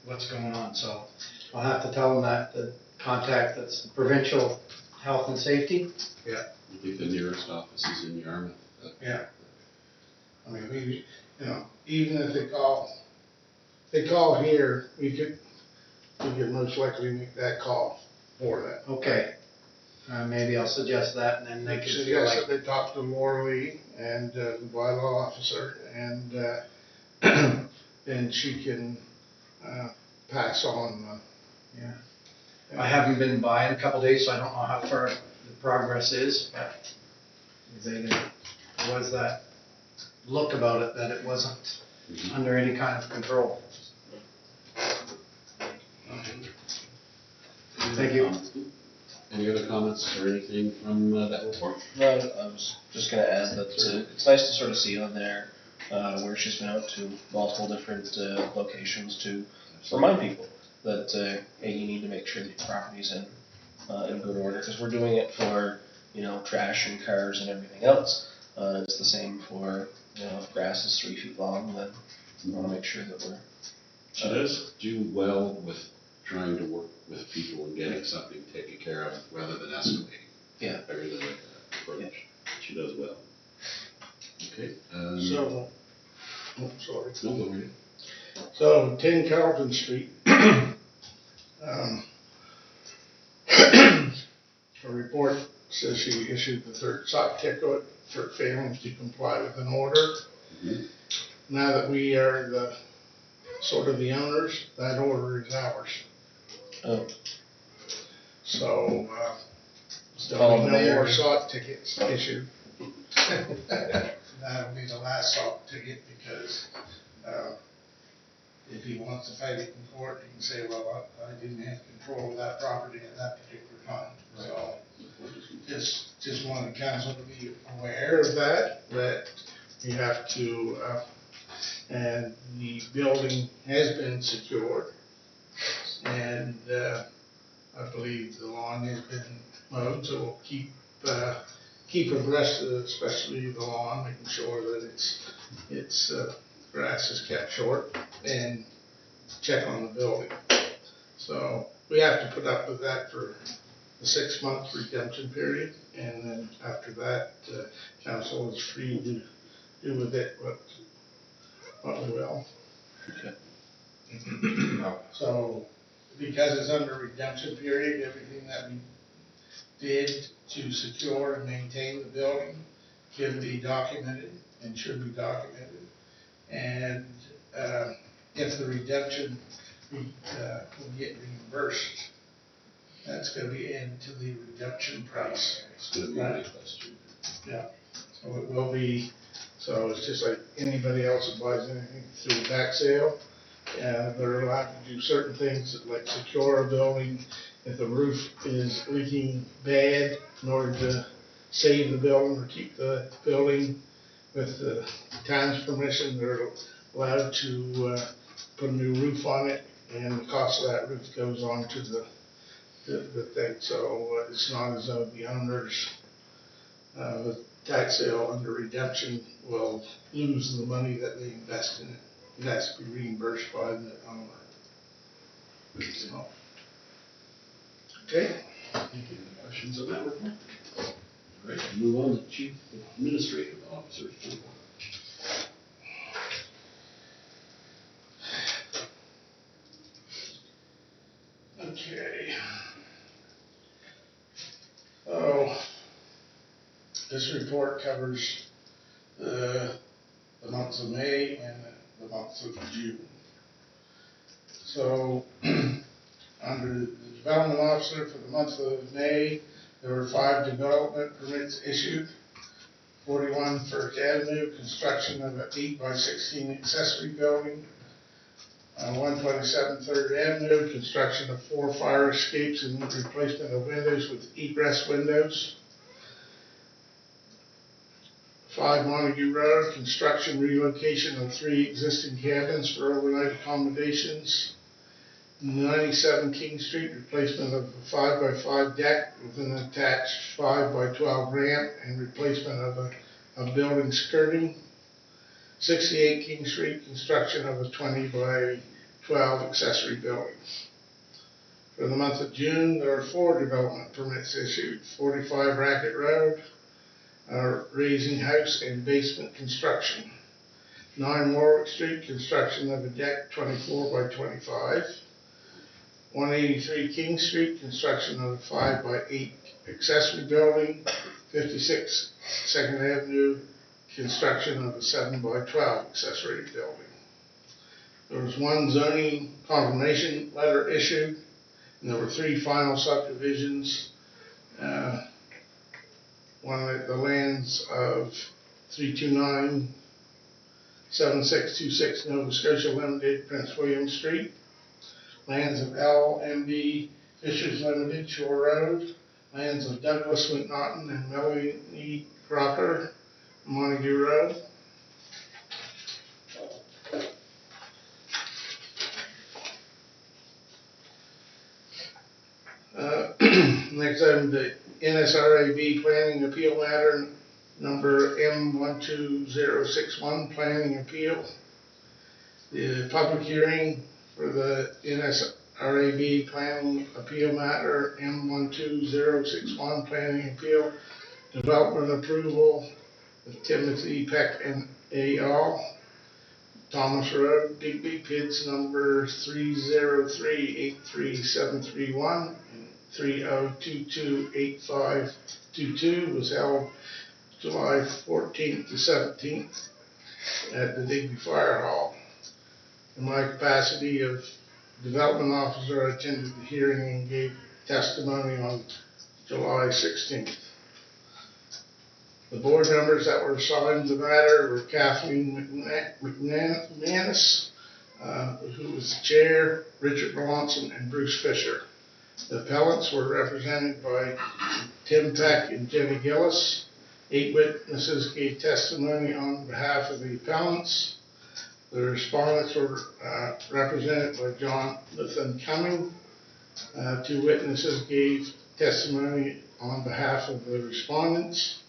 Speaker 6: what's going on. So I'll have to tell them that the contact that's the provincial health and safety.
Speaker 5: Yeah.
Speaker 1: I think the nearest office is in Yarmouth.
Speaker 5: Yeah. I mean, even if they call here, we could most likely make that call for them.
Speaker 6: Okay. Maybe I'll suggest that, and then they can feel
Speaker 5: Suggest
Speaker 6: like,
Speaker 5: that they talk to Laura Lee and the bylaw officer, and then she can pass on.
Speaker 6: I haven't been by in a couple days, so I don't know how far the progress is, but there was that look about it that it wasn't under any kind of control. Thank you.
Speaker 1: Any other comments or anything from that report?
Speaker 8: No, I was just gonna add that it's nice to sort of see on there where she's been out to multiple different locations to remind people that hey, you need to make sure that your property's in good order, because we're doing it for, you know, trash and cars and everything else. It's the same for, you know, if grass is 3 feet long, then we want to make sure that we're.
Speaker 1: She does do well with trying to work with people and getting something taken care of rather than escalating.
Speaker 8: Yeah.
Speaker 1: I really like that approach.
Speaker 8: Yeah.
Speaker 1: She does well. Okay.
Speaker 5: So, oh, sorry.
Speaker 1: No, go ahead.
Speaker 5: So 10 Carlton Street. A report says she issued the third SOC ticket for failing to comply with an order.
Speaker 1: Mhm.
Speaker 5: Now that we are the sort of the owners, that order is ours.
Speaker 8: Oh.
Speaker 5: So,
Speaker 8: Call
Speaker 5: there'll
Speaker 8: the
Speaker 5: be no
Speaker 8: mayor.
Speaker 5: more SOC tickets issued. That'll be the last SOC ticket, because, if he wants to fight it in court, he can say, well, I didn't have control of that property at that particular time. So, just wanted council to be aware of that you have to, and the building has been secured. And, I believe the lawn has been mowed, so we'll keep abreast of it, especially the lawn, making sure that it's grass is kept short, and check on the building. So we have to put up with that for the 6-month redemption period, and then after that, council is free to do with it what we will.
Speaker 8: Okay.
Speaker 5: So, because it's under redemption period, everything that we did to secure and maintain the building can be documented and should be documented. And if the redemption, we get reimbursed, that's gonna be added to the redemption price.
Speaker 1: It's going to be my question.
Speaker 5: Yeah, so it will be, so it's just like anybody else that buys anything through a tax sale. They're allowed to do certain things like secure a building if the roof is leaking bad, in order to save the building or keep the building with the town's permission. They're allowed to put a new roof on it, and the cost of that roof goes on to the thing. So it's not as though the owners, the tax sale under redemption will lose the money that they invest in it. It has to be reimbursed by the owner. So, okay.
Speaker 1: Any questions on that report? All right, move on to Chief Administrative Officer's report.
Speaker 5: Okay. So, this report covers the months of May and the months of June. So, under the development officer for the month of May, there were 5 development permits issued. 41 First Avenue, construction of an 8x16 accessory building. 127 Third Avenue, construction of 4 fire escapes and replacement of windows with egress windows. 5 Montague Road, construction relocation of 3 existing cabins for overnight accommodations. 97 King Street, replacement of a 5x5 deck with an attached 5x12 ramp and replacement of a building skirting. 68 King Street, construction of a 20x12 accessory building. For the month of June, there are 4 development permits issued. 45 Racket Road, raising house and basement construction. 9 Warwick Street, construction of a deck 24x25. 183 King Street, construction of a 5x8 accessory building, 56 Second Avenue, construction of a 7x12 accessory building. There was one zoning confirmation letter issued, and there were 3 final subdivisions. One at the lands of 329 7626 Nova Scotia Limited, Prince William Street. Lands of LMB Fishers Limited, Shore Road. Lands of Douglas McNaughton and Melanie Crocker, Montague Road. Next item, the NSRAB Planning Appeal Matter number M12061 Planning Appeal. The public hearing for the NSRAB Planning Appeal Matter M12061 Planning Appeal Development Approval of Timothy Peck and A.L. Thomas Road, Digby, PIDS number 303-83731 and 30228522 was held July 14th to 17th at the Digby Fire Hall. In my capacity of development officer, I attended the hearing and gave testimony on July 16th. The board members that were assigned the matter were Kathleen McManus, who was the chair, Richard Bronson, and Bruce Fisher. The appellants were represented by Tim Peck and Jenny Gillis. 8 witnesses gave testimony on behalf of the appellants. The respondents were represented by Jonathan Cumming. 2 witnesses gave testimony on behalf of the respondents.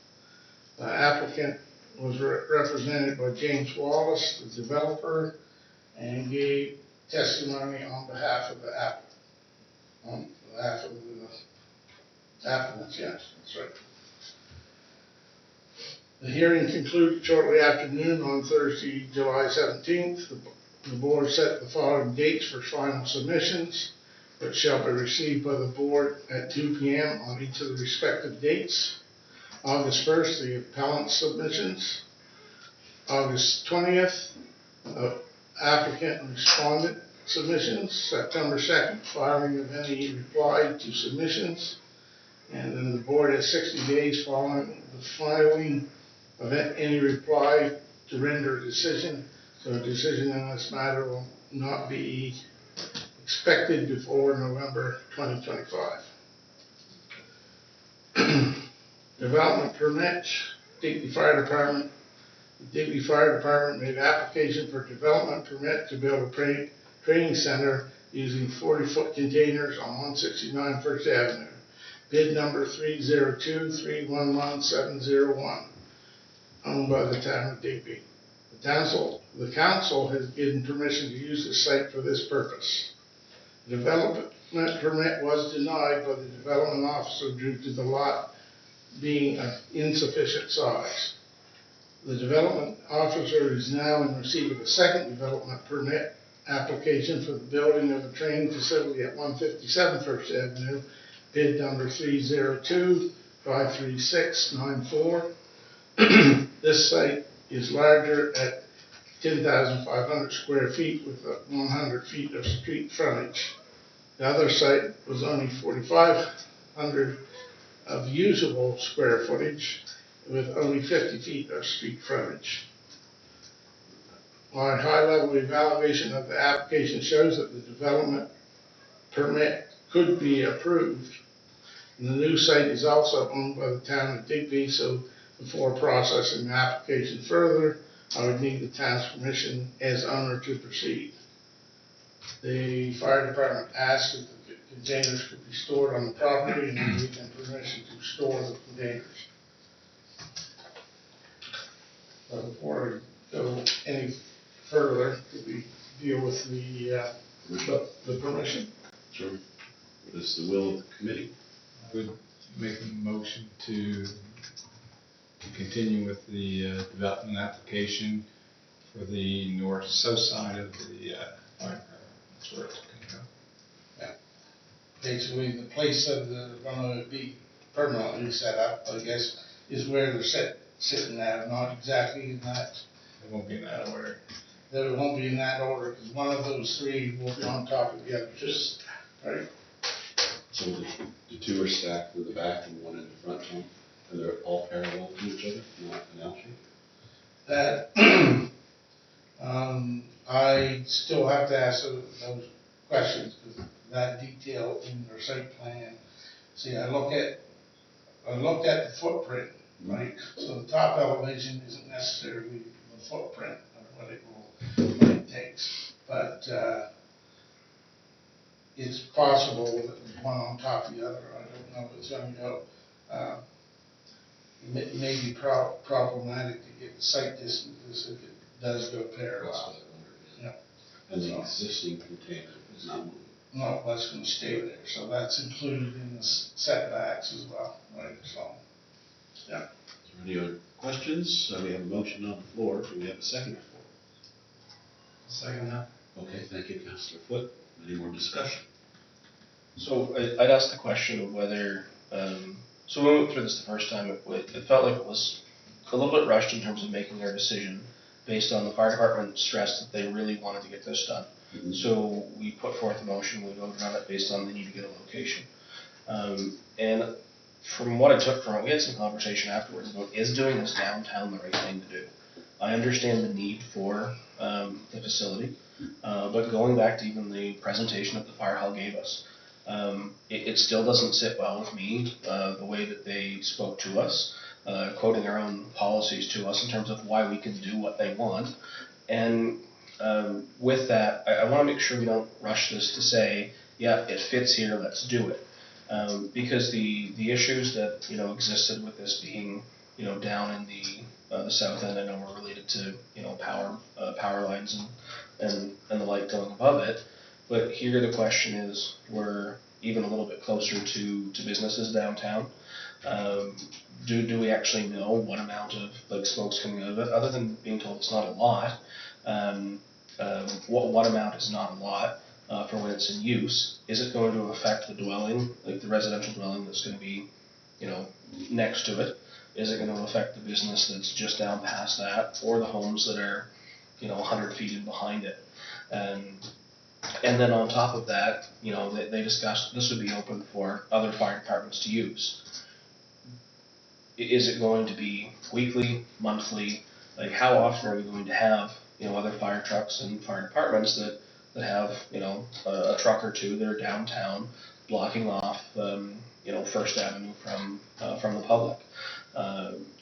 Speaker 5: The applicant was represented by James Wallace, the developer, and gave testimony on behalf of the applicants, yes, that's right. The hearing concluded shortly after noon on Thursday, July 17th. The board set the following dates for final submissions, which shall be received by the board at 2 p.m. on each of the respective dates. August 1st, the appellant submissions. August 20th, applicant and respondent submissions. September 2nd, filing of any reply to submissions. And then the board has 60 days following the filing of any reply to render a decision. So a decision on this matter will not be expected before November 2025. Development permit, Digby Fire Department. The Digby Fire Department made application for development permit to build a training center using 40-foot containers on 169 First Avenue. Bid number 302-311-701, owned by the town of Digby. The council has given permission to use the site for this purpose. The development permit was denied by the development officer due to the lot being of insufficient size. The development officer is now in receipt of a second development permit application for the building of a training facility at 157 First Avenue, bid number 302-53694. This site is larger at 10,500 square feet with 100 feet of street frontage. The other site was only 4,500 of usable square footage with only 50 feet of street frontage. My high-level evaluation of the application shows that the development permit could be approved. And the new site is also owned by the town of Digby, so before processing the application further, I would need the town's permission as owner to proceed. The fire department asked if the containers could be stored on the property, and I gave them permission to store the containers. But before I go any further, could we deal with the permission?
Speaker 1: Sure. What is the will of the committee?
Speaker 3: I would make a motion to continue with the development application for the north-south side of the fire department. That's where it's going to go.
Speaker 5: Basically, the place that they're going to be permanently set up, I guess, is where they're sitting at, not exactly in that,
Speaker 3: It won't be in that order.
Speaker 5: that it won't be in that order, because one of those three will be on top of the other, just, right?
Speaker 1: So the two are stacked in the back and one in the front, Tom? And they're all parallel to each other, not an L shape?
Speaker 5: That, I still have to ask those questions, because that detail in their site plan, see, I looked at the footprint, right? So the top elevation isn't necessarily the footprint of what it takes, but, it's possible that there's one on top of the other, I don't know if it's gonna go. It may be problematic to get the site distances if it does go
Speaker 1: That's
Speaker 5: parallel.
Speaker 1: what I wondered.
Speaker 5: Yeah.
Speaker 1: And the existing container is not moving.
Speaker 5: No, that's gonna stay there, so that's included in the setbacks as well, right, so.
Speaker 1: Is there any other questions? We have a motion on the floor. Do we have a second for it?
Speaker 6: Second that.
Speaker 1: Okay, thank you, Councillor Foot. Any more discussion?
Speaker 8: So I'd ask the question of whether, so when we went through this the first time, it felt like it was a little bit rushed in terms of making our decision based on the fire department stress that they really wanted to get this done.
Speaker 1: Mhm.
Speaker 8: So we put forth a motion, we voted on it based on the need to get a location. And from what I took from it, we had some conversation afterwards about, is doing this downtown the right thing to do? I understand the need for the facility, but going back to even the presentation that the fire hall gave us, it still doesn't sit well with me, the way that they spoke to us, quoting their own policies to us in terms of why we can do what they want. And with that, I want to make sure we don't rush this to say, yeah, it fits here, let's do it. Because the issues that, existed with this being, down in the south end, I know were related to, power lines and the like going above it. But here the question is, we're even a little bit closer to businesses downtown. Do we actually know what amount of smoke's coming out of it, other than being told it's not a lot? What amount is not a lot for when it's in use? Is it going to affect the dwelling, like the residential dwelling that's going to be, next to it? Is it going to affect the business that's just down past that, or the homes that are, 100 feet in behind it? And then on top of that, they discussed this would be open for other fire departments to use. Is it going to be weekly, monthly? Like, how often are we going to have, other fire trucks and fire departments that have, a truck or two that are downtown blocking off, First Avenue from the public?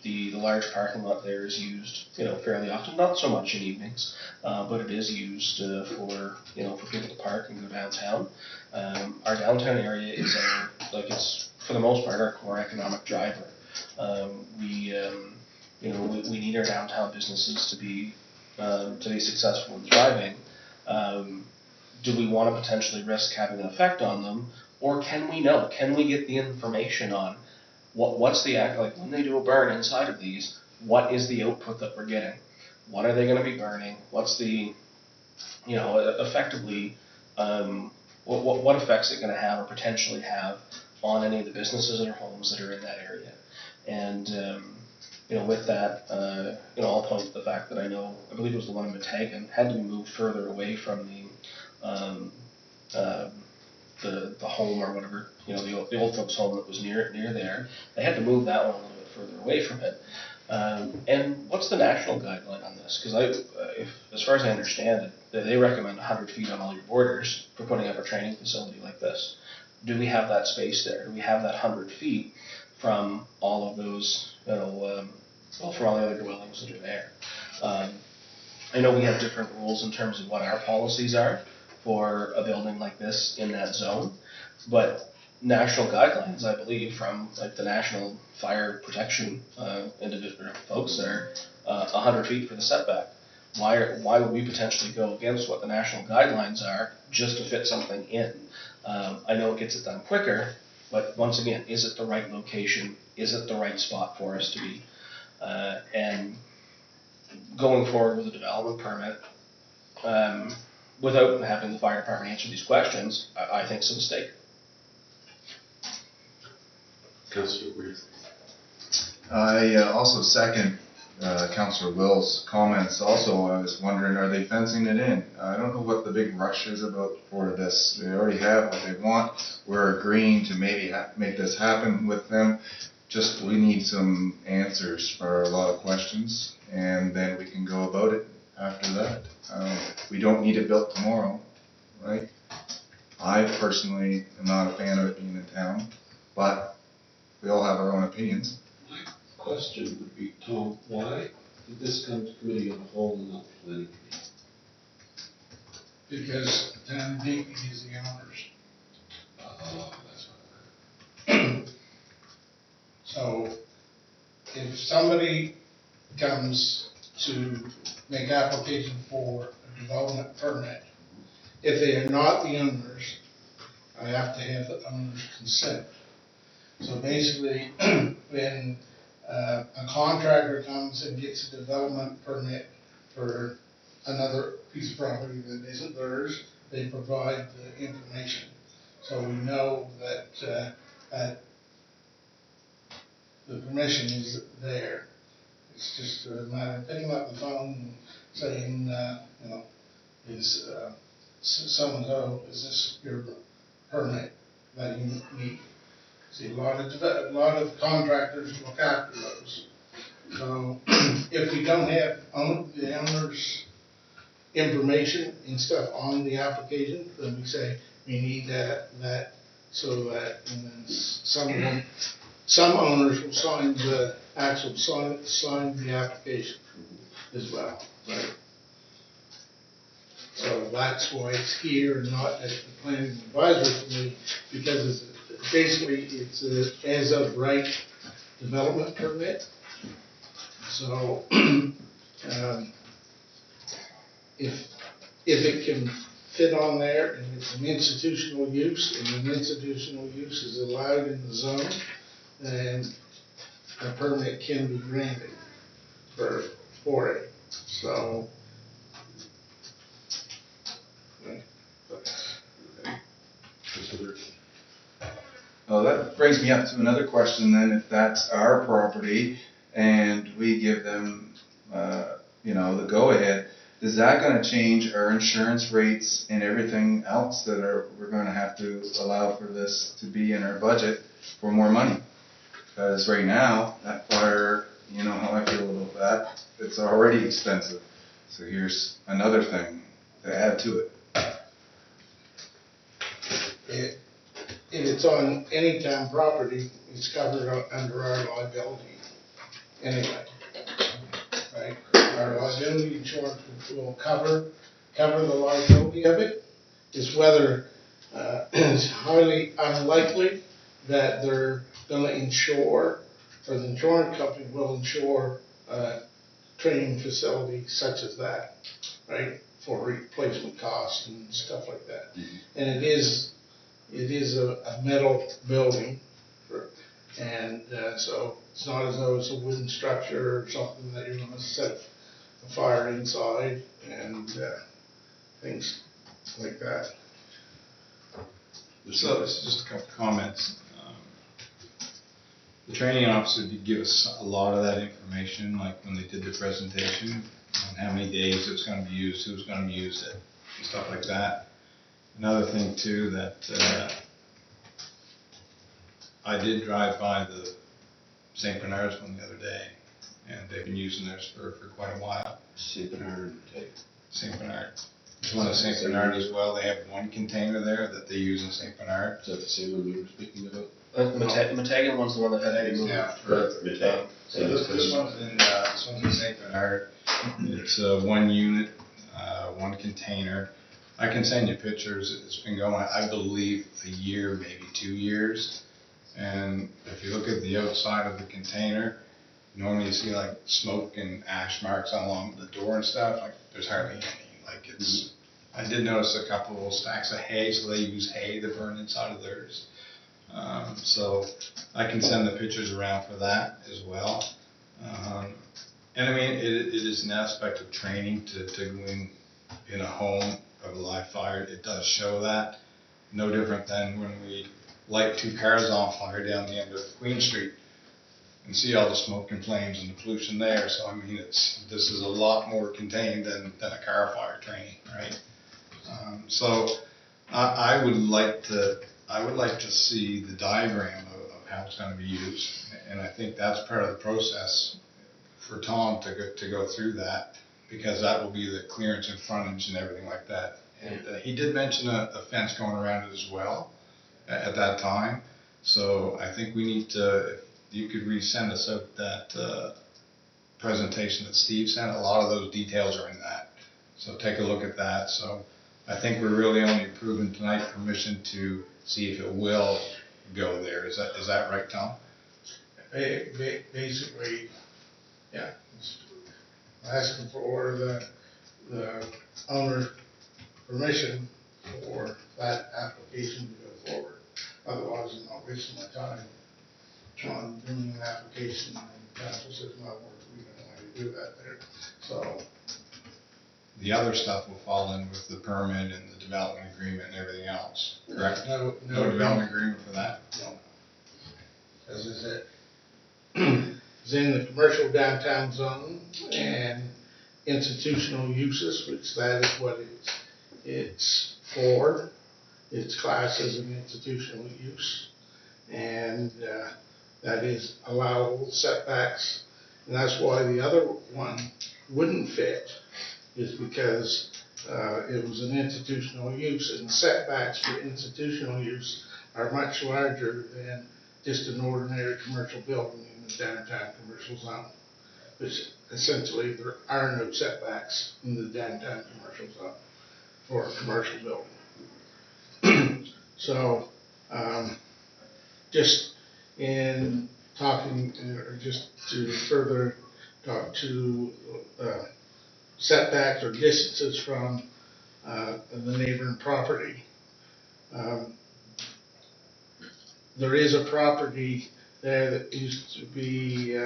Speaker 8: The large parking lot there is used, fairly often, not so much in evenings, but it is used for people to park and go downtown. Our downtown area is it's for the most part our core economic driver. We need our downtown businesses to be successful in thriving. Do we want to potentially risk having an effect on them, or can we know? Can we get the information on what's the act like when they do a burn inside of these? What is the output that we're getting? What are they going to be burning? What's the, effectively, what effects it going to have or potentially have on any of the businesses or homes that are in that area? And with that, I'll point to the fact that I believe it was the one in Meteghan, had to be moved further away from the home or whatever, the old folks' home that was near there. They had to move that one a little bit further away from it. And what's the national guideline on this? Because as far as I understand it, they recommend 100 feet on all your borders for putting up a training facility like this. Do we have that space there? Do we have that 100 feet from all of those, from all the other dwellings that are there? I know we have different rules in terms of what our policies are for a building like this in that zone, but national guidelines, I believe, from the National Fire Protection individual folks are 100 feet for the setback. Why would we potentially go against what the national guidelines are just to fit something in? I know it gets it done quicker, but once again, is it the right location? Is it the right spot for us to be? And going forward with a development permit, without having the fire department answer these questions, I think it's a mistake.
Speaker 1: Councillor Weir.
Speaker 7: I also second Councillor Will's comments. Also, I was wondering, are they fencing it in? I don't know what the big rush is about for this. They already have what they want. We're agreeing to maybe make this happen with them. Just, we need some answers for a lot of questions, and then we can go about it after that. We don't need it built tomorrow, right? I personally am not a fan of it being in town, but we all have our own opinions.
Speaker 1: Question would be, Tom, why did this come to committee of the whole and not planning committee?
Speaker 5: Because the town of Digby is the owners.
Speaker 1: That's what
Speaker 5: So if somebody comes to make application for a development permit, if they are not the owners, I have to have the owner's consent. So basically, when a contractor comes and gets a development permit for another piece of property that isn't theirs, they provide the information. So we know that, that the permission is there. It's just a matter of picking up the phone and saying, you know, is so-and-so, is this your permit that you need? See, a lot of contractors look after those. So if we don't have the owner's information and stuff on the application, then we say we need that, so that, and then some owners will sign the actual, sign the application as well, right? So that's why it's here and not at the planning advisory committee, because it's basically, it's a as of right development permit. So, if it can fit on there and it's an institutional use, and an institutional use is allowed in the zone, then a permit can be granted for it. So,
Speaker 7: Well, that brings me up to another question then. If that's our property and we give them, the go-ahead, is that going to change our insurance rates and everything else that we're going to have to allow for this to be in our budget for more money? Because right now, that fire, you know how I feel about that, it's already expensive. So here's another thing to add to it.
Speaker 5: If it's on any town property, it's covered under our liability anyway, right? Our liability insurance will cover the liability of it. It's whether, it's highly unlikely that they're gonna insure, or the insurance company will insure a training facility such as that, right? For replacement costs and stuff like that.
Speaker 1: Mm-hmm.
Speaker 5: And it is a metal building, and so it's not as though it's a wooden structure or something that you're gonna set a fire inside and things like that.
Speaker 3: So this is just a couple comments. The training officer did give us a lot of that information, like when they did the presentation, on how many days it was going to be used, who's going to use it, and stuff like that. Another thing too, that I did drive by the St. Bernard's one the other day, and they've been using theirs for quite a while.
Speaker 1: St. Bernard.
Speaker 3: St. Bernard. There's one at St. Bernard as well. They have one container there that they use in St. Bernard.
Speaker 1: Is that the same one we were speaking about?
Speaker 8: Matagan one's the one that had to be moved.
Speaker 3: Yeah.
Speaker 1: Matagan.
Speaker 3: So this one's in St. Bernard. It's one unit, one container. I can send you pictures. It's been going, I believe, a year, maybe 2 years. And if you look at the outside of the container, normally you see like smoke and ash marks along the door and stuff. Like there's hardly any. Like it's. I did notice a couple of stacks of hay, so they use hay to burn inside of theirs. So I can send the pictures around for that as well. And I mean, it is an aspect of training to go in a home of a live fire. It does show that. No different than when we light 2 cars on fire down the end of Queen Street and see all the smoke and flames and the pollution there. So I mean, this is a lot more contained than a car fire training, right? So I would like to see the diagram of how it's going to be used, and I think that's part of the process for Tom to go through that, because that will be the clearance and frontage and everything like that. And he did mention a fence going around it as well at that time. So I think we need to, if you could resend us out that presentation that Steve sent. A lot of those details are in that. So take a look at that. So I think we're really only approving tonight permission to see if it will go there. Is that right, Tom?
Speaker 5: Basically, yeah, it's asking for the owner permission for that application to go forward. Otherwise, I'm not wasting my time on doing an application and the council says, no, we don't want to do that there. So,
Speaker 3: The other stuff will fall in with the permit and the development agreement and everything else, correct?
Speaker 5: no
Speaker 3: Development agreement for that?
Speaker 5: No. As I said, it's in the commercial downtown zone and institutional uses, which that is what it's for. It's classed as an institutional use, and that is allowable setbacks, and that's why the other one wouldn't fit, is because it was an institutional use, and setbacks for institutional use are much larger than just an ordinary commercial building in the downtown commercial zone. Which essentially there are no setbacks in the downtown commercial zone for a commercial building. So, just in talking, or just to further talk to setbacks or distances from the neighboring property. There is a property there that used to be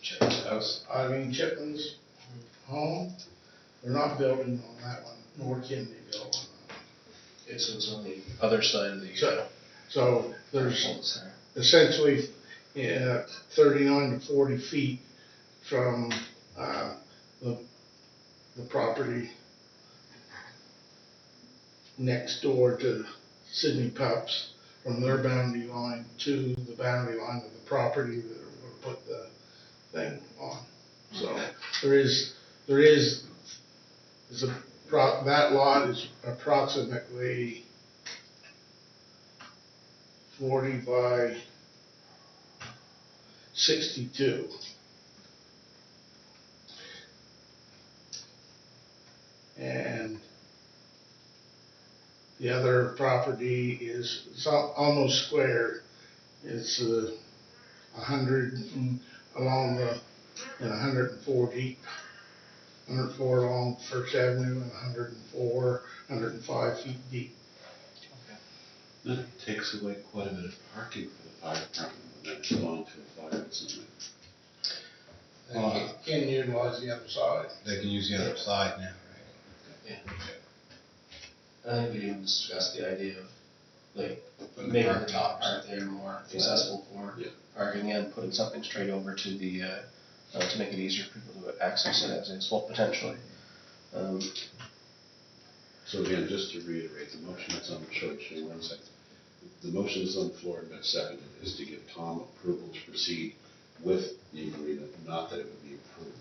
Speaker 3: Chip's house.
Speaker 5: Eileen Chipman's home. They're not building on that one, nor can they build on that one.
Speaker 8: It's on the other side of the.
Speaker 5: So there's essentially 39 to 40 feet from the property next door to Sydney Pups, from their boundary line to the boundary line of the property that we're going to put the thing on. So that lot is approximately 40 by 62. And the other property is almost square. It's 100 along and 104 deep. 104 along First Avenue and 105 feet deep.
Speaker 1: That takes away quite a bit of parking for the fire department when they're going to a fire or something.
Speaker 5: And can utilize the other side.
Speaker 3: They can use the other side now, right?
Speaker 8: Yeah. I think we even discussed the idea of like
Speaker 3: Putting the
Speaker 8: making the
Speaker 3: parking
Speaker 8: top
Speaker 3: lots.
Speaker 8: part there more accessible for parking and putting something straight over to the, to make it easier for people to access it as is, well, potentially.
Speaker 1: So again, just to reiterate, the motion that's on, show one second. The motion is on the floor and been seconded, is to give Tom approval to proceed with the agreement, not that it would be approved.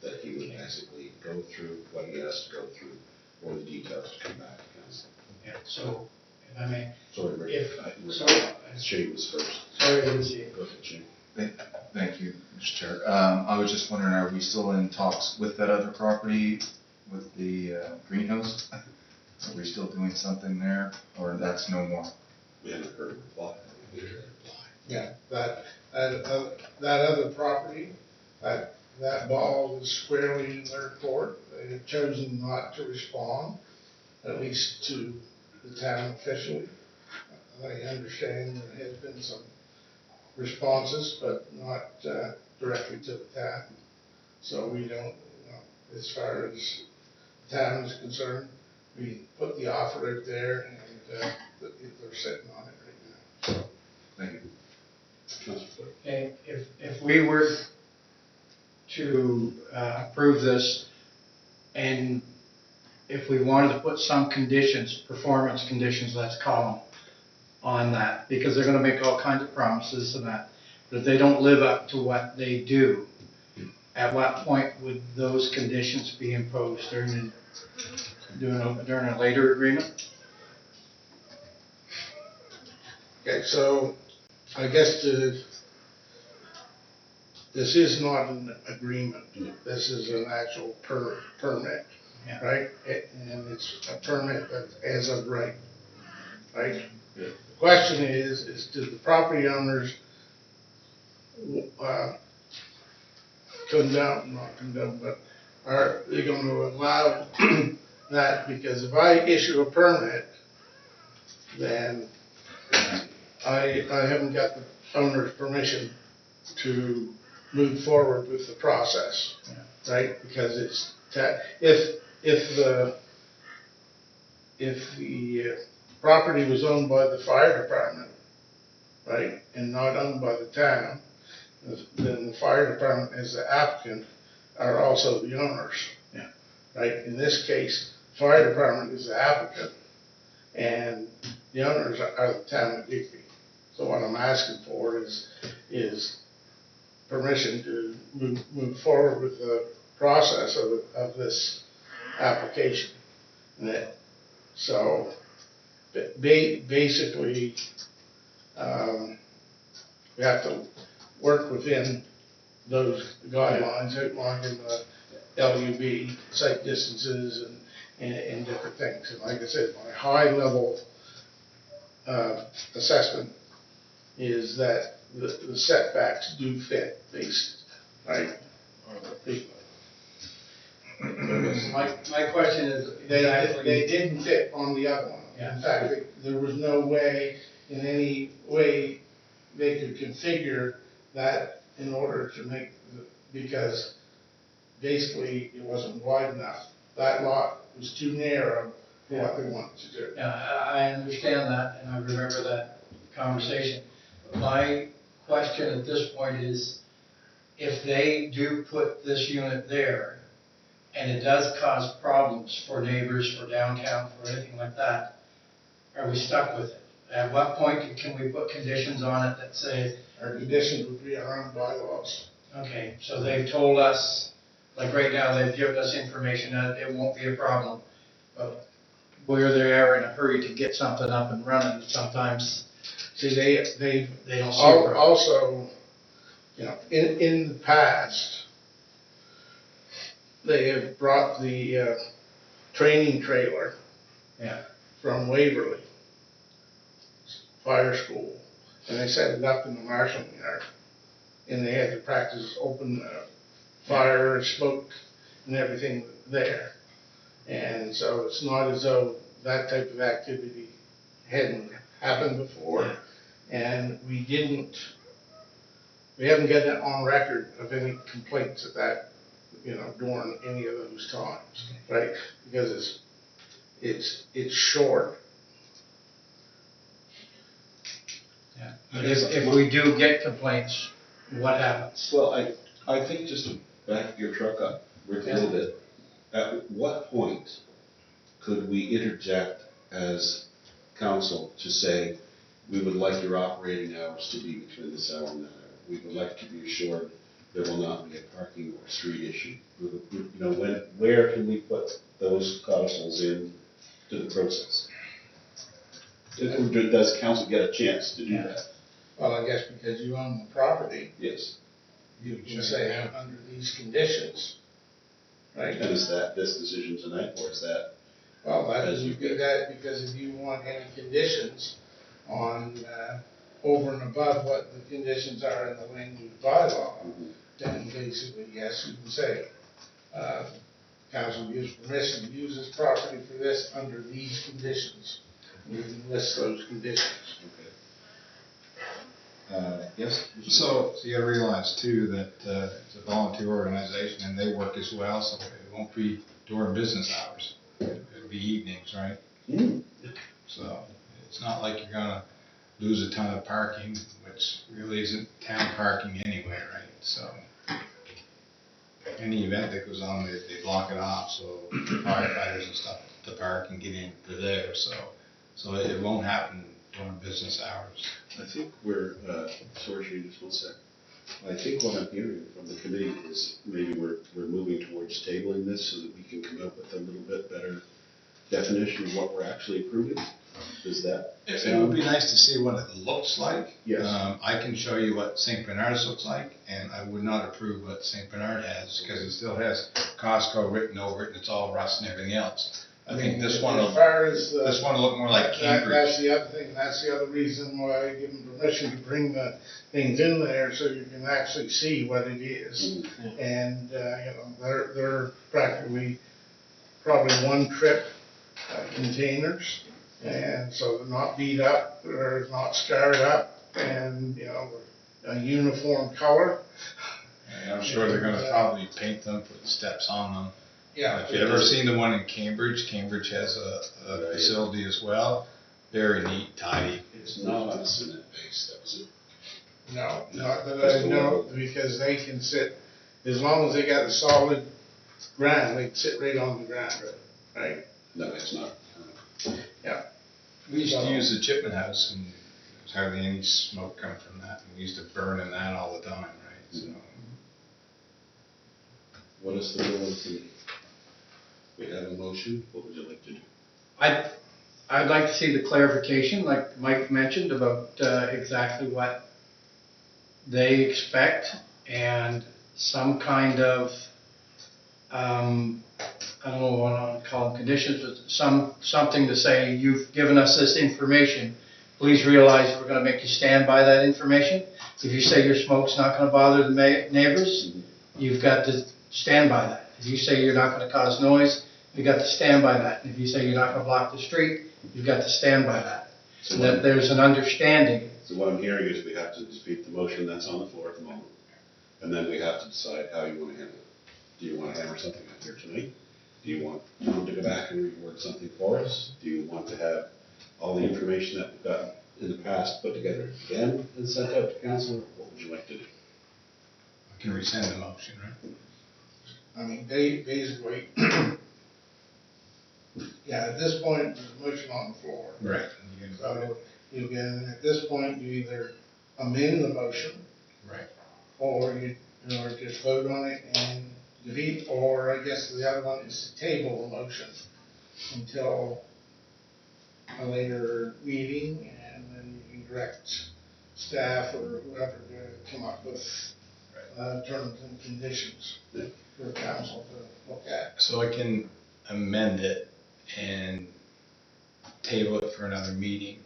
Speaker 1: That he would basically go through what he has to go through, or the details to come back to council.
Speaker 6: Yeah, so, if I may,
Speaker 1: Sorry, Rick. Shane was first.
Speaker 6: sorry, Lindsay.
Speaker 1: Go ahead, Shane.
Speaker 7: Thank you, Mr. Chair. I was just wondering, are we still in talks with that other property, with the greenhouse? Are we still doing something there, or that's no more?
Speaker 1: We haven't heard a reply.
Speaker 5: Yeah, that other property, that ball is squarely in their court. They have chosen not to respond, at least to the town officially. I understand there has been some responses, but not directly to the town. So we don't, as far as the town is concerned, we put the offer out there and they're sitting on it
Speaker 7: Thank you.
Speaker 1: Councilor Foote.
Speaker 6: Okay, if we were to approve this, and if we wanted to put some conditions, performance conditions, let's call them, on that, because they're gonna make all kinds of promises and that, but if they don't live up to what they do, at what point would those conditions be imposed during a later agreement?
Speaker 5: Okay, so I guess this is not an agreement. This is an actual permit,
Speaker 6: Yeah.
Speaker 5: right? And it's a permit that's as of right, right? The question is do the property owners condone, but are they going to allow that? Because if I issue a permit, then I haven't got the owner's permission to move forward with the process, right? Because it's, if the property was owned by the fire department, right, and not owned by the town, then the fire department as the applicant are also the owners.
Speaker 6: Yeah.
Speaker 5: Right? In this case, fire department is the applicant and the owners are the town of Digby. So what I'm asking for is permission to move forward with the process of this application. So basically, we have to work within those guidelines outlined in the LUB, site distances and different things. And like I said, my high level assessment is that the setbacks do fit based, right?
Speaker 6: My question is,
Speaker 5: They didn't fit on the other one.
Speaker 6: Yeah.
Speaker 5: In fact, there was no way, in any way, they could configure that in order to make, because basically it wasn't wide enough. That lot was too narrow for what they wanted to do.
Speaker 6: yeah, I understand that, and I remember that conversation. My question at this point is, if they do put this unit there, and it does cause problems for neighbors, for downtown, for anything like that, are we stuck with it? At what point can we put conditions on it that say,
Speaker 5: Our conditions would be our own bylaws.
Speaker 6: okay, so they've told us, like right now, they've given us information that it won't be a problem, but where they are in a hurry to get something up and running, sometimes
Speaker 5: See, they
Speaker 6: don't see a problem.
Speaker 5: also, you know, in the past, they have brought the training trailer
Speaker 6: Yeah.
Speaker 5: from Waverly Fire School, and they set it up in the marshalling yard, and they had to practice open fire, smoke, and everything there. And so it's not as though that type of activity hadn't happened before, and we haven't got it on record of any complaints of that, you know, during any of those times, right? Because it's short.
Speaker 6: Yeah. But if we do get complaints, what happens?
Speaker 1: Well, I think just to back your truck up, Rick, a little bit, at what point could we interject as council to say, we would like your operating hours to be between this hour and that hour? We would like to be assured there will not be a parking or street issue. You know, where can we put those codicils in to the process? Does council get a chance to do that?
Speaker 5: Well, I guess because you own the property,
Speaker 1: Yes.
Speaker 5: you can say under these conditions, right?
Speaker 1: And is that this decision tonight, or is that?
Speaker 5: Well,
Speaker 1: As
Speaker 5: you
Speaker 1: you
Speaker 5: do
Speaker 1: get-
Speaker 5: that because if you want any conditions on, over and above what the conditions are in the land use bylaw, then basically, yes, you can say, council gives permission to use this property for this under these conditions. You can list those conditions.
Speaker 1: Yes?
Speaker 3: So you gotta realize too that, it's a volunteer organization and they work as well, so it won't be during business hours. It'll be evenings, right?
Speaker 1: Mm.
Speaker 3: So it's not like you're gonna lose a ton of parking, which really isn't town parking anyway, right? So any event that goes on, they block it off, so firefighters and stuff to park and get into there, so it won't happen during business hours.
Speaker 1: I think we're, sorry, Shane, just one sec. I think what I'm hearing from the committee is maybe we're moving towards tabling this so that we can come up with a little bit better definition of what we're actually approving. Is that?
Speaker 3: It would be nice to see what it looks like.
Speaker 1: Yes.
Speaker 3: I can show you what St. Bernard's looks like, and I would not approve what St. Bernard has, because it still has Costco written over it, and it's all rust and everything else. I think this one will,
Speaker 5: As far as
Speaker 3: this one will look more like
Speaker 5: that's
Speaker 3: Cambridge.
Speaker 5: the other thing, that's the other reason why I give them permission to bring the things in there, so you can actually see what it is. And, they're practically probably one trip containers, and so they're not beat up, they're not scarred up, and, a uniform color.
Speaker 3: And I'm sure they're gonna probably paint them, put steps on them.
Speaker 5: Yeah.
Speaker 3: If you've ever seen the one in Cambridge, Cambridge has a facility as well, very neat, tidy.
Speaker 1: It's not on a cement base, that was it.
Speaker 5: No, not that I know, because they can sit, as long as they got a solid ground, they can sit right on the ground, right?
Speaker 1: No, it's not.
Speaker 3: We used to use the Chipman House, and there's hardly any smoke come from that. We used to burn in that all the time, right? So,
Speaker 1: What is the will of the committee? We have a motion, what would you like to do?
Speaker 6: I'd like to see the clarification, like Mike mentioned, about exactly what they expect, and some kind of, I don't know what I want to call them, conditions, but something to say, you've given us this information, please realize we're going to make you stand by that information. If you say your smoke's not going to bother the neighbors, you've got to stand by that. If you say you're not going to cause noise, you've got to stand by that. If you say you're not going to block the street, you've got to stand by that. So that there's an understanding.
Speaker 1: So what I'm hearing is we have to defeat the motion that's on the floor at the moment, and then we have to decide how you want to handle it. Do you want to hammer something out here tonight? Do you want Tom to go back and reword something for us? Do you want to have all the information that we've got in the past put together again and sent out to council? What would you like to do?
Speaker 3: I can rescind the motion, right?
Speaker 5: I mean, basically, at this point, there's a motion on the floor.
Speaker 3: Right.
Speaker 5: So you can, at this point, you either amend the motion,
Speaker 3: Right.
Speaker 5: or just vote on it and defeat, or I guess the other one is to table the motion until a later meeting, and then you can direct staff or whoever to come up with terms and conditions for council to look at.
Speaker 3: So I can amend it and table it for another meeting.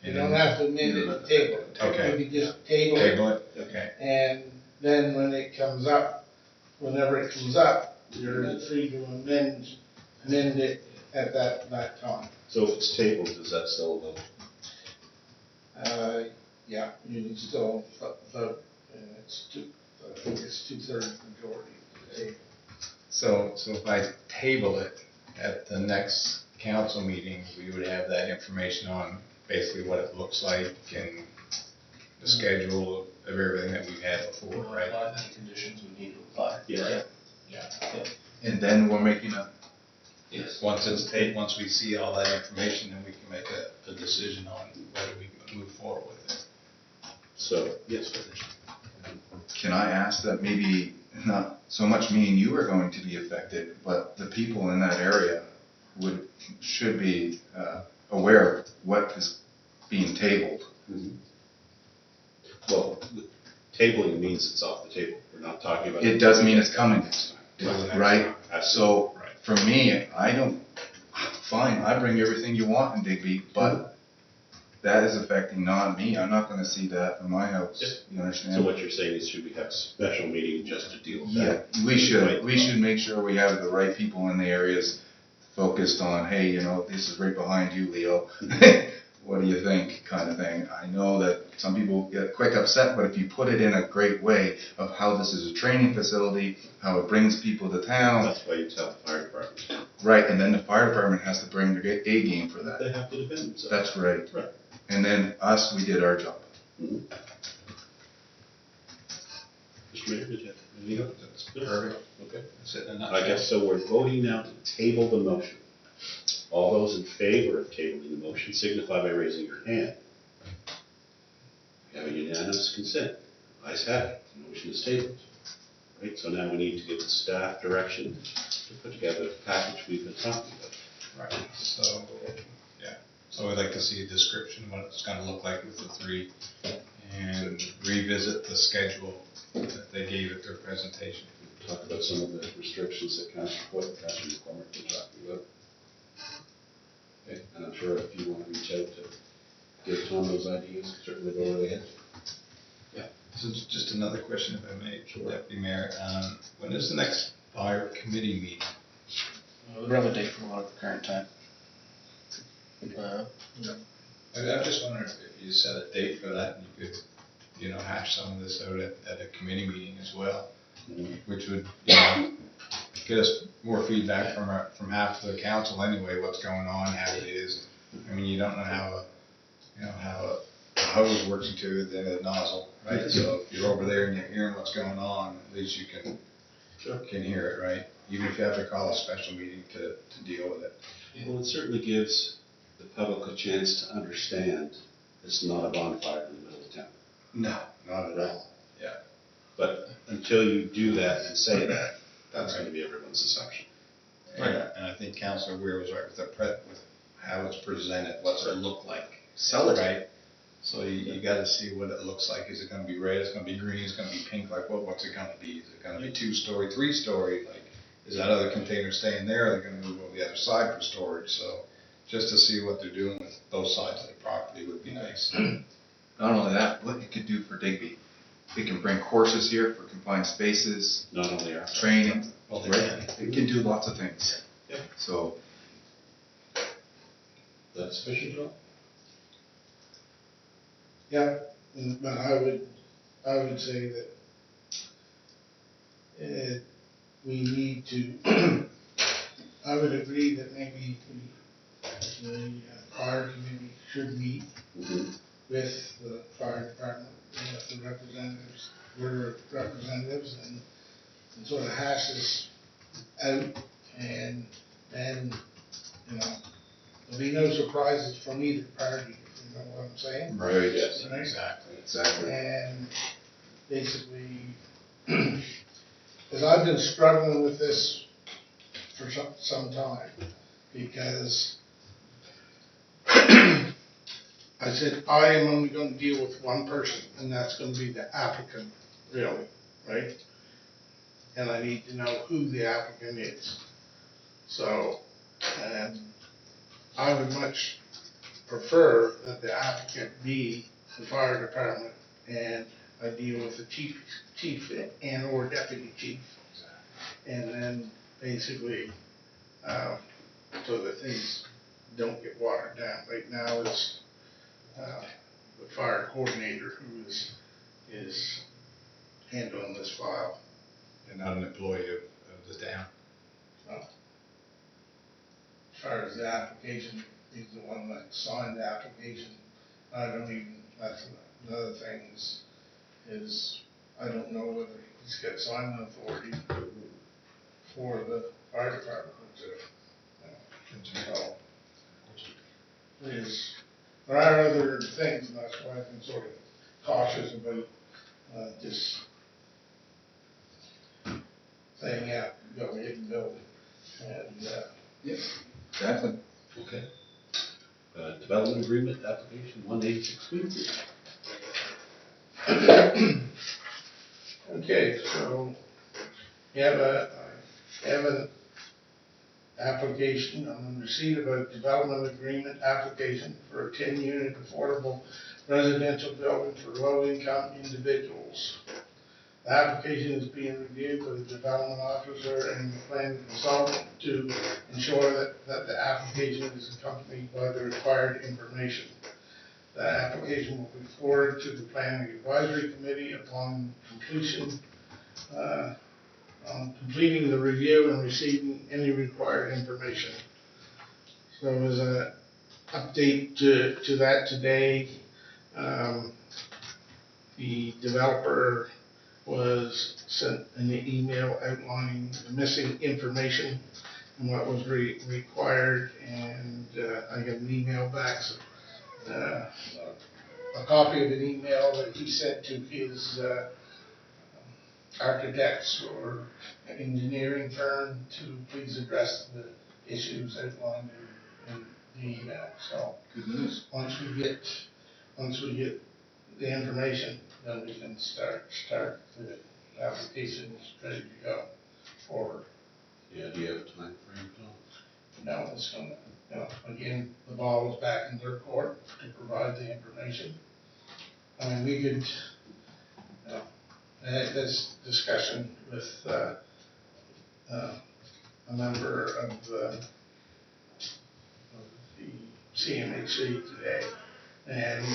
Speaker 5: You don't have to amend it to table it.
Speaker 3: Okay.
Speaker 5: You can just table it,
Speaker 3: Table it, okay.
Speaker 5: and then when it comes up, whenever it comes up, you're free to amend it at that time.
Speaker 1: So if it's tabled, is that still
Speaker 5: Yeah, you can still vote, and I think it's 2/3 majority to table.
Speaker 3: So if I table it at the next council meeting, we would have that information on basically what it looks like and the schedule of everything that we've had before, right?
Speaker 8: Any conditions would need to apply.
Speaker 1: Yeah.
Speaker 7: And then we're making a,
Speaker 8: Yes.
Speaker 3: Once we see all that information, then we can make a decision on whether we can move forward with it.
Speaker 1: So, yes,
Speaker 7: can I ask that maybe not so much me and you are going to be affected, but the people in that area should be aware of what is being tabled.
Speaker 1: well, tabling means it's off the table. We're not talking about.
Speaker 7: It does mean it's coming next time, right?
Speaker 1: Absolutely.
Speaker 7: So for me, fine, I bring everything you want in Digby, but that is affecting not me. I'm not gonna see that in my house,
Speaker 1: Yep.
Speaker 7: you understand?
Speaker 1: So what you're saying is should we have a special meeting just to deal with that?
Speaker 7: Yeah, we should make sure we have the right people in the areas focused on, hey, this is right behind you, Leo. What do you think, kind of thing. I know that some people get quick upset, but if you put it in a great way of how this is a training facility, how it brings people to town,
Speaker 1: That's why you tell the fire department.
Speaker 7: right, and then the fire department has to bring their A game for
Speaker 1: They
Speaker 7: that.
Speaker 1: have to defend themselves.
Speaker 7: That's right.
Speaker 1: Right.
Speaker 7: And then us, we did our job.
Speaker 1: Mr. Mayor, did you have anything else?
Speaker 3: That's perfect.
Speaker 1: Okay.
Speaker 3: That's it in a
Speaker 1: I
Speaker 3: nutshell.
Speaker 1: guess so we're voting now to table the motion. All those in favor of tabling the motion signify by raising your hand. We have a unanimous consent. Ayes have it. The motion is tabled. Right, so now we need to give the staff direction to put together the package we've been talking about.
Speaker 3: Right, so, yeah, so we'd like to see a description of what it's gonna look like with the three, and revisit the schedule that they gave at their presentation.
Speaker 1: Talk about some of the restrictions that Councilor Foot and Councilor McCormick were talking about. Okay, and I'm sure if you want to reach out to give Tom those ideas, certainly go right ahead.
Speaker 3: So just another question, if I may,
Speaker 1: Sure.
Speaker 3: Deputy Mayor, when is the next fire committee meeting?
Speaker 8: We don't have a date for one at the current time.
Speaker 3: I'm just wondering if you set a date for that, and you could, you know, hash some of this out at a committee meeting as well, which would, you know, get us more feedback from half the council anyway, what's going on, how it is. I mean, you don't know how a hose works into the end of the nozzle, right? So if you're over there and you're hearing what's going on, at least you can hear it, right? Even if you have to call a special meeting to deal with it.
Speaker 1: Well, it certainly gives the public a chance to understand it's not a bonfire in the middle of town.
Speaker 3: No, not at all.
Speaker 1: But until you do that and say that, that's
Speaker 3: Right.
Speaker 1: going to be everyone's assumption.
Speaker 3: And I think Councilor Weir was right with with how it's presented, what's it look like.
Speaker 4: Sell it.
Speaker 3: Right? So you gotta see what it looks like. Is it gonna be red? Is it gonna be green? Is it gonna be pink? Like, what's it gonna be? Is it gonna be 2-story, 3-story? Like, is that other container staying there? Are they gonna move over the other side for storage? So just to see what they're doing with both sides of the property would be nice.
Speaker 7: Not only that, what it could do for Digby. It can bring courses here for confined spaces,
Speaker 1: Not only our.
Speaker 7: training,
Speaker 3: Well, they
Speaker 7: right?
Speaker 3: can.
Speaker 7: It can do lots of things.
Speaker 1: Yeah.
Speaker 7: So,
Speaker 1: That's sufficient, Joe?
Speaker 5: Yeah, but I would say that we need to, I would agree that maybe the fire committee should meet
Speaker 1: Mm-hmm.
Speaker 5: with the fire department, with the representatives, their representatives, and sort of hash this out, and then, you know, there'll be no surprises from either party, if you know what I'm saying.
Speaker 1: Right, yes.
Speaker 5: Right?
Speaker 7: exactly.
Speaker 5: And basically, because I've been struggling with this for some time, because I said, I am only gonna deal with one person, and that's gonna be the applicant, really, right? And I need to know who the applicant is. So, I would much prefer that the applicant be the fire department, and I deal with the chief and or deputy chief. And then basically, so that things don't get watered down. Right now, it's, the fire coordinator who is handling this file.
Speaker 3: And not an employee of the town.
Speaker 5: As far as the application, he's the one that signed the application. I don't even, that's another thing is I don't know whether he's got signing authority for the fire department to, so. There are other things, and that's why I've been sort of cautious about, just saying, yeah, go ahead and build it. And,
Speaker 7: Exactly.
Speaker 1: Okay. Development agreement application 186 Queen.
Speaker 5: okay, so you have an application on receipt of a development agreement application for a 10-unit affordable residential building for low-income individuals. The application is being reviewed by the development officer and the planning consultant to ensure that the application is accompanied by the required information. The application will be forwarded to the planning advisory committee upon completion, on completing the review and receiving any required information. So is update to that today. The developer was sent an email outlining the missing information and what was required, and I got an email back, so, a copy of an email that he sent to his architects or engineering firm to please address the issues outlined in the email. So
Speaker 7: Good news.
Speaker 5: once we get the information, then we can start the application is ready to go forward.
Speaker 1: Yeah, do you have a time frame, Tom?
Speaker 5: Now it's gonna, again, the ball is back in their court to provide the information. I mean, we could, had this discussion with, a member of the CMHC today, and,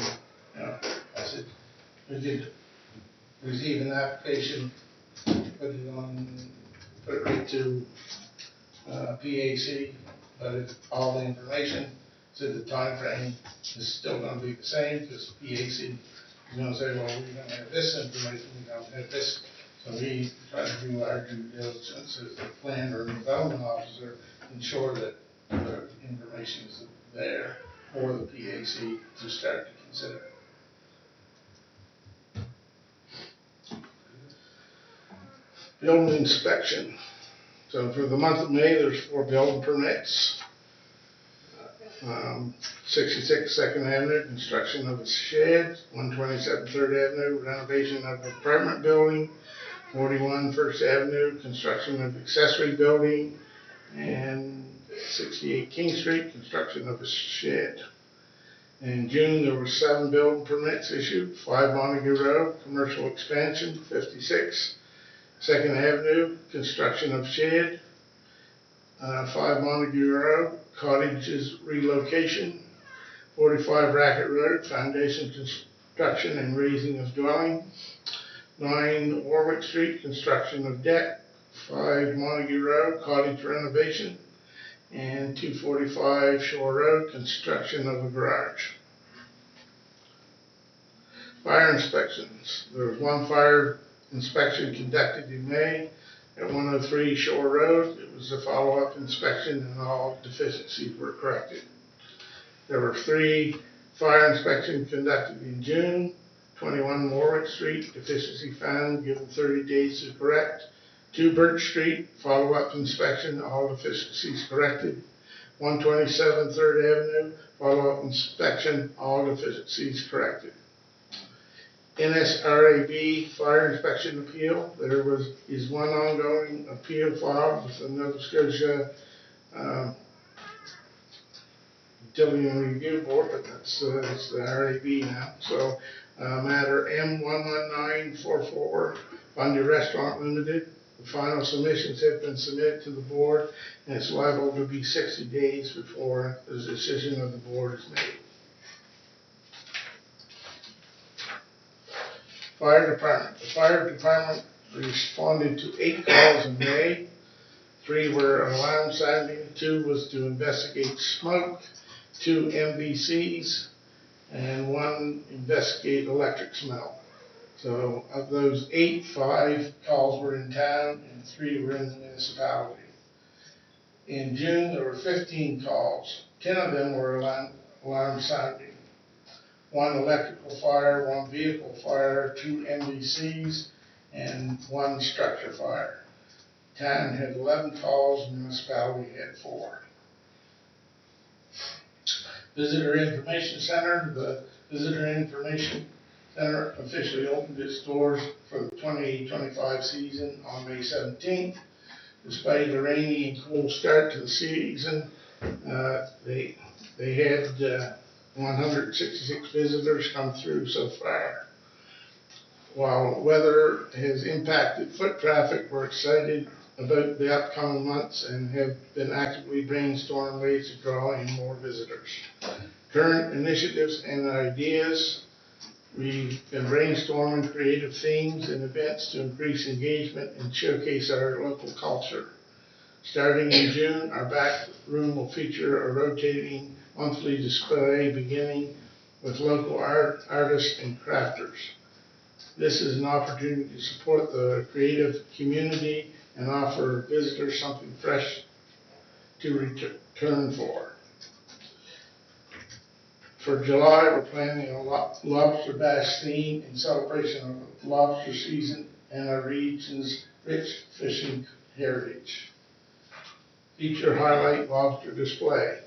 Speaker 5: I said, we did receive an application, put it right to, PAC, but if all the information, said the time frame is still gonna be the same, because PAC is gonna say, well, we don't have this information, we don't have this. So we try to do our due diligence as the planner and development officer, ensure that the information is there for the PAC to start to consider. Building inspection. So for the month of May, there's 4 building permits. 66 Second Avenue, construction of a shed. 127 Third Avenue, renovation of apartment building. 41 First Avenue, construction of accessory building. And 68 King Street, construction of a shed. In June, there were 7 building permits issued. 5 Montague Road, commercial expansion. 56 Second Avenue, construction of shed. 5 Montague Road, cottages relocation. 45 Racket Road, foundation construction and raising of dwelling. 9 Warwick Street, construction of deck. 5 Montague Road, cottage renovation. And 245 Shore Road, construction of a garage. Fire inspections. There was 1 fire inspection conducted in May at 103 Shore Road. It was a follow-up inspection and all deficiencies were corrected. There were 3 fire inspections conducted in June. 21 Warwick Street, deficiency found, given 30 days to correct. 2 Birch Street, follow-up inspection, all deficiencies corrected. 127 Third Avenue, follow-up inspection, all deficiencies corrected. NSRAB fire inspection appeal. There is 1 ongoing appeal filed with the Nova Scotia Utility and Review Board, but it's the RAB now. So matter M11944, Bundy Restaurant Limited. The final submissions have been submitted to the board, and it's liable to be 60 days before the decision of the board is made. Fire department. The fire department responded to 8 calls in May. 3 were alarm sounding, 2 was to investigate smoke, 2 MVCs, and 1 investigate electric smell. So of those 8, 5 calls were in town and 3 were in the municipality. In June, there were 15 calls. 10 of them were alarm sounding. 1 electrical fire, 1 vehicle fire, 2 MVCs, and 1 structure fire. Town had 11 calls, municipality had 4. Visitor Information Center. The Visitor Information Center officially opened its doors for the 2025 season on May 17th. Despite a rainy and cool start to the season, they had 166 visitors come through so far. While weather has impacted foot traffic, we're excited about the upcoming months and have been actively brainstorming ways to draw in more visitors. Current initiatives and ideas. We've been brainstorming creative themes and events to increase engagement and showcase our local culture. Starting in June, our back room will feature a rotating monthly display beginning with local artists and crafters. This is an opportunity to support the creative community and offer visitors something fresh to return for. For July, we're planning a lobster bash theme in celebration of lobster season and our region's rich fishing heritage. Feature highlight lobster display.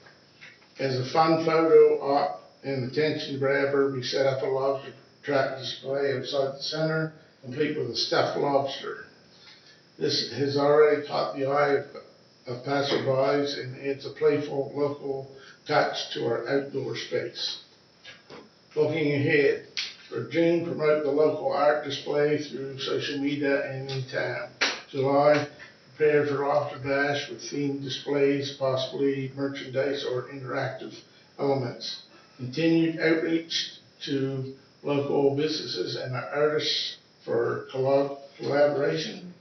Speaker 5: As a fun photo op and attention grabber, we set up a lobster trap display outside the center, complete with a stuffed lobster. This has already caught the eye of passerbys and adds a playful local touch to our outdoor space. Looking ahead, for June, promote the local art display through social media and in town. July, prepare for Lobster Bash with themed displays, possibly merchandise or interactive elements. Continued outreach to local businesses and artists for collaboration.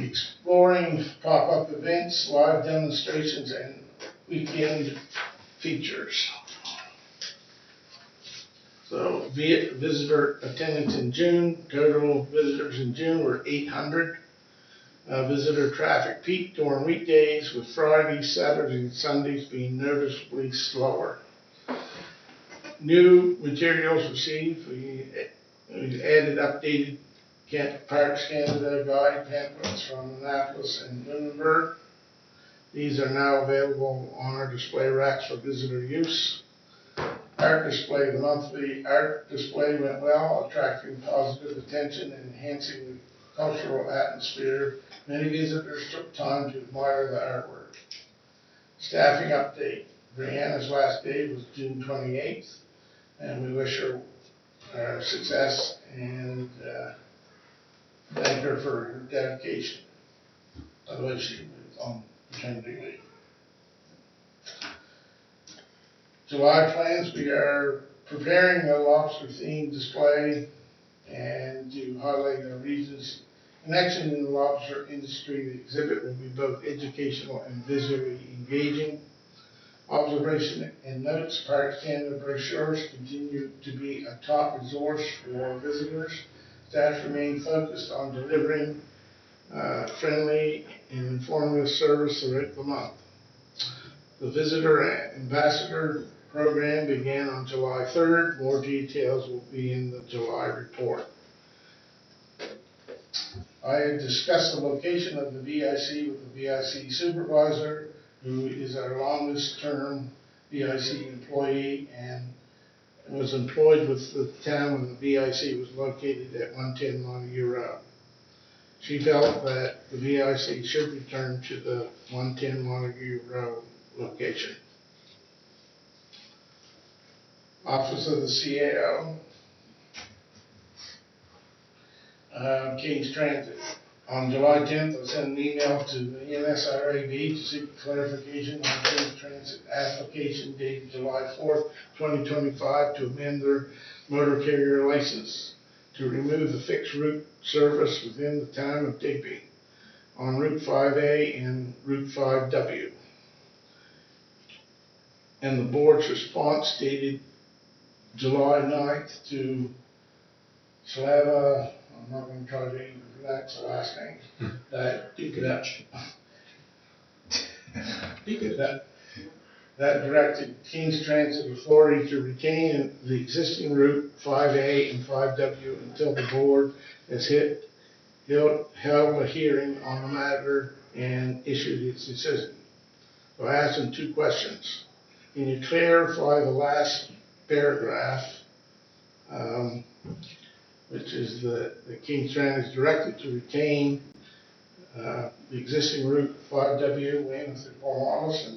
Speaker 5: Exploring pop-up events, live demonstrations, and weekend features. So visitor attendance in June, total visitors in June were 800. Visitor traffic peaked during weekdays, with Fridays, Saturdays, and Sundays being noticeably slower. New materials received, we added updated Parks Canada guide pamphlets from Annapolis and Lunenburg. These are now available on our display racks for visitor use. Art display, the monthly art display went well, attracting positive attention and enhancing the cultural atmosphere. Many visitors took time to admire the artwork. Staffing update. Brianna's last day was June 28th, and we wish her success and thank her for her dedication. Otherwise, she was on maternity leave. July plans, we are preparing a lobster themed display and to highlight our region's connection in the lobster industry. The exhibit will be both educational and visually engaging. Observation and notes, Parks Canada brochures continue to be a top resource for visitors. Staff remain focused on delivering friendly and informative service throughout the month. The Visitor Ambassador program began on July 3rd. More details will be in the July report. I had discussed the location of the VIC with the VIC supervisor, who is our longest term VIC employee and was employed with the town when the VIC was located at 110 Montague Road. She felt that the VIC should return to the 110 Montague Road location. Office of the CAO, King's Transit. On July 10th, I sent an email to the NSRAB to seek clarification on King's Transit application dated July 4th, 2025 to amend their motor carrier license to remove the fixed route service within the town of Digby on Route 5A and Route 5W. And the board's response dated July 9th to Slava, I'm not going to try to even pronounce the last name, that directed King's Transit Authority to retain the existing route 5A and 5W until the board has held a hearing on the matter and issued its decision. So I asked him two questions. Can you clarify the last paragraph, which is the King's Transit is directed to retain the existing route 5W, Weymouth to Cornwallis,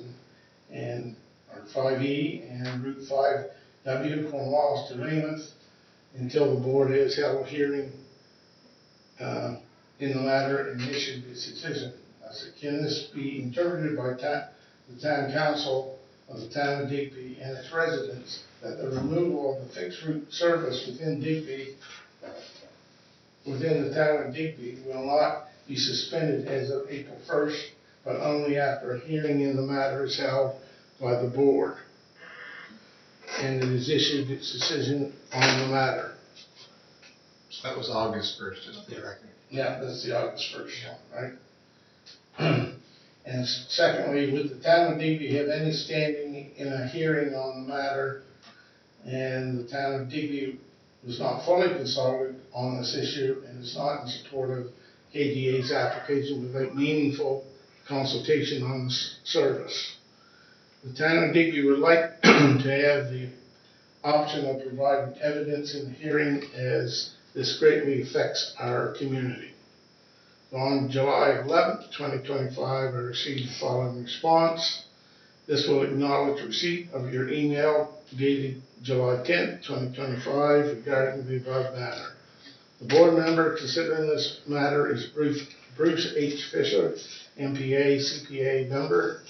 Speaker 5: and or 5E, and route 5W, Cornwallis to Weymouth, until the board has held a hearing in the matter and issued its decision. I said, can this be interpreted by the town council of the town of Digby and its residents that the removal of the fixed route service within Digby, within the town of Digby, will not be suspended as of April 1st, but only after a hearing in the matter is held by the board, and it has issued its decision on the matter.
Speaker 3: So that was August 1st, just for the record.
Speaker 5: Yeah, that's the August 1st one, right? And secondly, would the town of Digby have any standing in a hearing on the matter? And the town of Digby was not fully consulted on this issue and is not in support of KDA's application without meaningful consultation on this service. The town of Digby would like to have the option of providing evidence in the hearing, as this greatly affects our community. On July 11th, 2025, I received the following response. This will acknowledge receipt of your email dated July 10th, 2025 regarding the above matter. The board member considering this matter is Bruce H. Fisher, MPA, CPA member.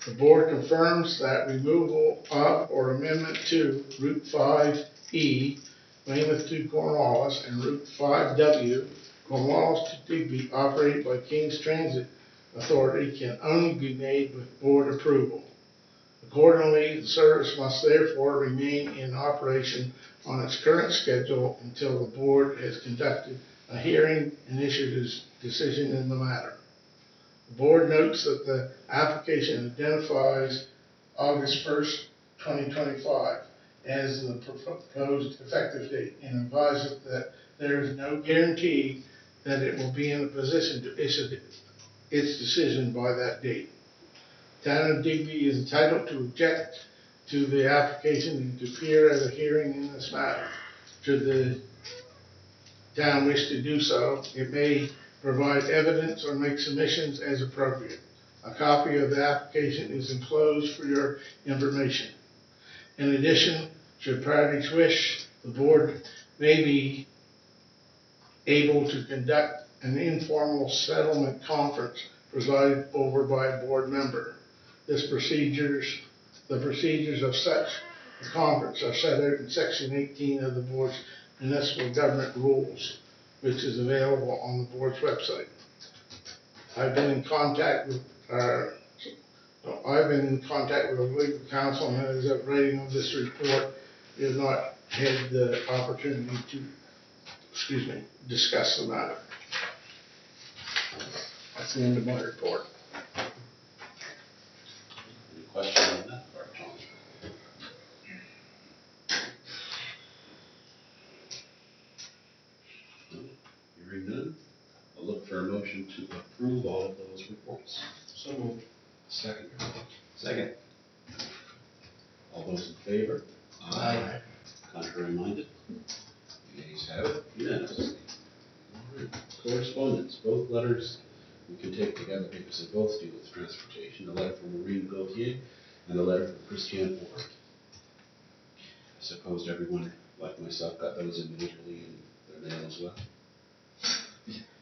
Speaker 5: The board confirms that removal of or amendment to Route 5E, Weymouth to Cornwallis, and Route 5W, Cornwallis to Digby, operated by King's Transit Authority, can only be made with board approval. Accordingly, the service must therefore remain in operation on its current schedule until the board has conducted a hearing and issued its decision in the matter. The board notes that the application identifies August 1st, 2025 as the proposed effective date, and advises that there is no guarantee that it will be in a position to issue its decision by that date. Town of Digby is entitled to object to the application and to appear at a hearing in this matter. Should the town wish to do so, it may provide evidence or make submissions as appropriate. A copy of the application is enclosed for your information. In addition, should parties wish, the board may be able to conduct an informal settlement conference presided over by a board member. The procedures of such a conference are set out in Section 18 of the board's municipal government rules, which is available on the board's website. I've been in contact with our legal counsel, and as of writing of this report, we have not had the opportunity to, discuss the matter. That's the end of my report.
Speaker 1: Any question on that part, Tom? No? Hearing none, I'll look for a motion to approve all of those reports.
Speaker 8: So moved.
Speaker 1: Second.
Speaker 3: Second.
Speaker 1: All those in favor?
Speaker 3: Aye.
Speaker 1: Contrary minded? The ayes have it unanimously. All right. Correspondence, both letters we can take together because they both deal with transportation. A letter from Maureen Gauthier and a letter from Christiane Ward. I suppose everyone, like myself, got those individually in their mail as well.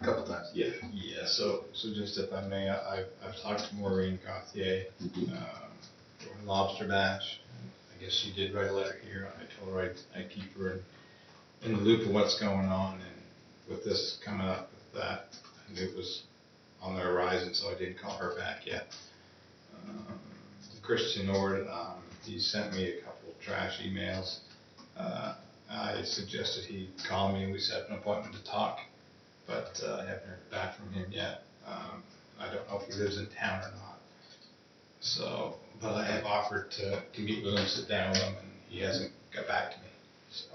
Speaker 7: A couple times.
Speaker 1: Yeah.
Speaker 3: Yeah, so just if I may, I've talked to Maureen Gauthier, for Lobster Bash. I guess she did write a letter here. I told her I'd keep her in the loop of what's going on, and with this coming up with that, I knew it was on the horizon, so I didn't call her back yet. Christian Ord, he sent me a couple of trash emails. I suggested he call me and we set up an appointment to talk, but I haven't heard back from him yet. I don't know if he lives in town or not. So, but I have offered to meet with him, sit down with him, and he hasn't got back to me. So,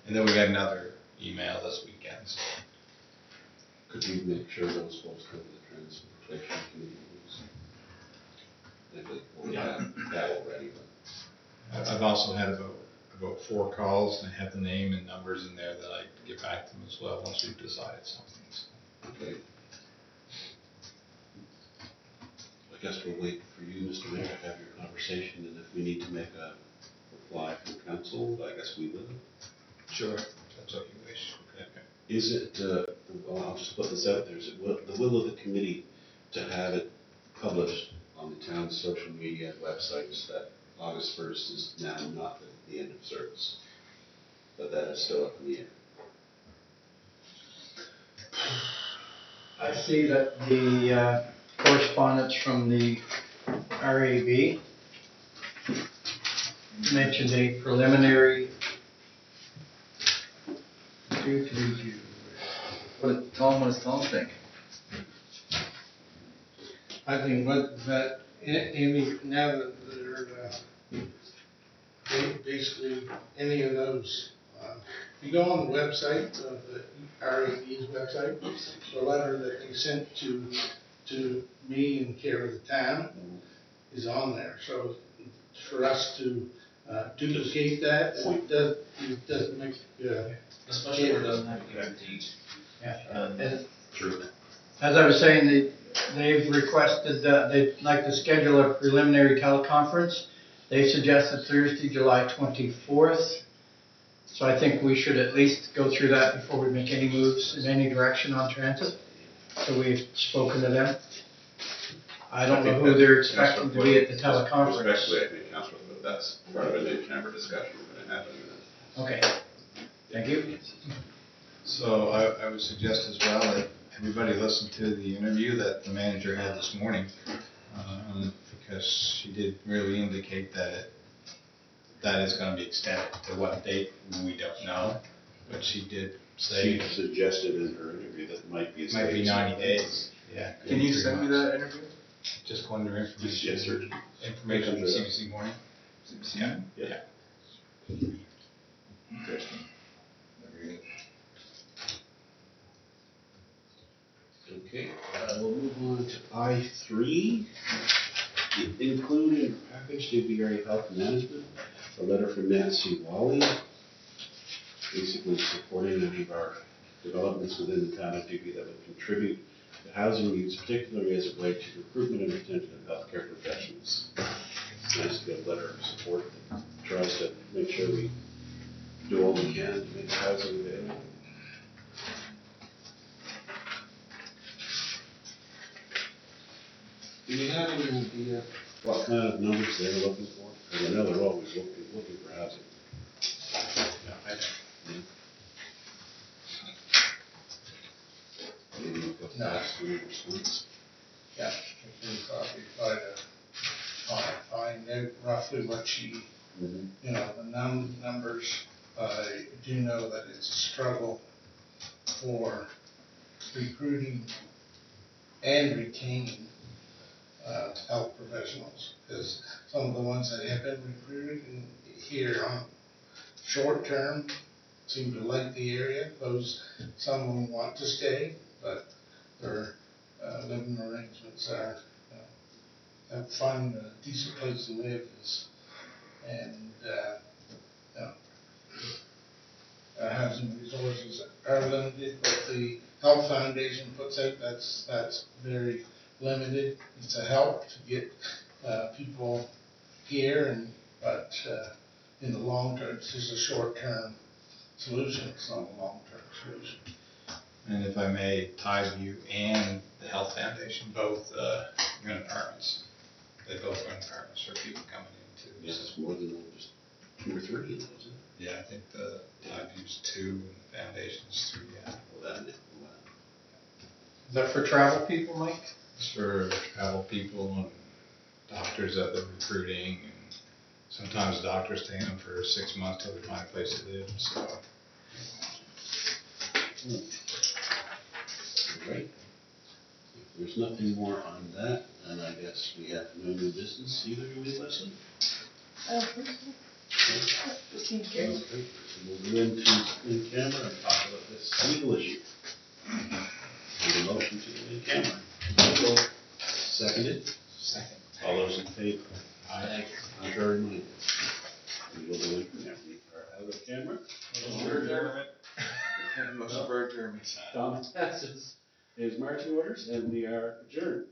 Speaker 3: and then we got another email this weekend. So.
Speaker 1: Could we make sure those folks go to the transportation committee? Maybe that already, but.
Speaker 3: I've also had about 4 calls, and I have the name and numbers in there that I can get back to them as well once we've decided something. So.
Speaker 1: Okay. I guess we'll wait for you, Mr. Mayor, to have your conversation, and if we need to make a reply from council, I guess we will.
Speaker 3: Sure, that's what you wish. Okay.
Speaker 1: Is it, well, I'll just put this out there, is it the will of the committee to have it published on the town's social media websites that August 1st is now not the end of service, but that is still up in the air?
Speaker 6: I see that the correspondence from the RAB mentioned a preliminary.
Speaker 9: Tom, what does Tom think?
Speaker 5: I think that any, now that they're, basically, any of those, if you go on the website, the RAB's website, the letter that they sent to me in care of the town is on there, so for us to, duplicate that, it doesn't make,
Speaker 8: Especially if it doesn't have a guarantee.
Speaker 6: Yeah.
Speaker 1: True.
Speaker 6: As I was saying, they've requested, they'd like to schedule a preliminary teleconference. They suggested Thursday, July 24th. So I think we should at least go through that before we make any moves in any direction on transit. So we've spoken to them. I don't know who they're expecting to be at the teleconference.
Speaker 10: Respectfully, I think, Councilor, but that's part of an in-camera discussion we're gonna have in a minute.
Speaker 6: Okay, thank you.
Speaker 3: So I would suggest as well that everybody listen to the interview that the manager had this morning, because she did really indicate that that is gonna be extended. To what date, we don't know, but she did say
Speaker 10: She suggested in her interview that it might be.
Speaker 3: it might be 90 days. Yeah.
Speaker 7: Can you send me that interview?
Speaker 3: Just go under information.
Speaker 10: Yes, sir.
Speaker 3: Information from CBC Morning. Yeah.
Speaker 10: Yeah.
Speaker 7: Interesting. Very good.
Speaker 1: Okay, we'll move on to I3. Included in the package, Dubuque Area Health Management, a letter from Nancy Wally, basically supporting any of our developments within the town of Dubuque that would contribute to housing needs, particularly as it relates to recruitment and retention of healthcare professionals. It's nice to get a letter of support that tries to make sure we do all we can to make housing available. Do you have any idea what kind of numbers they're looking for? Because I know they're always looking for housing.
Speaker 3: No, I don't.
Speaker 1: Maybe you've got facts for your response.
Speaker 5: yeah, I can probably try to find out roughly what she, you know, the numbers. I do know that it's a struggle for recruiting and retaining health professionals, because some of the ones that have been recruited in here on short term seem to like the area. Some of them want to stay, but their living arrangements are, have finding a decent place to live is, and our housing resources are limited. But the Health Foundation puts out, that's very limited. It's a help to get people here, but in the long term, it's just a short-term solution. It's not a long-term solution.
Speaker 3: And if I may, Tidevu and the Health Foundation both rent apartments. They both rent apartments for people coming in too.
Speaker 1: Yes, it's more than just 2 or 3, isn't it?
Speaker 3: Yeah, I think the Tidevu's 2 and the Foundation's 3, yeah.
Speaker 1: Well, that,
Speaker 6: Is that for travel people, Mike?
Speaker 3: It's for travel people and doctors that they're recruiting, and sometimes doctors stay in them for 6 months till they find a place to live, so.
Speaker 1: All right. If there's nothing more on that, then I guess we have no new business either, do we, Leslie?
Speaker 2: I don't think so. Just need to.
Speaker 1: Okay, so we'll go into in camera and talk about this legal issue. Need a motion to go in camera. Seconded?
Speaker 3: Second.
Speaker 1: All those in favor? Aye. Contrary minded? We will go in camera. We are out of camera.
Speaker 7: Motion for adjournment.
Speaker 1: Tom passes his marching orders and we are adjourned.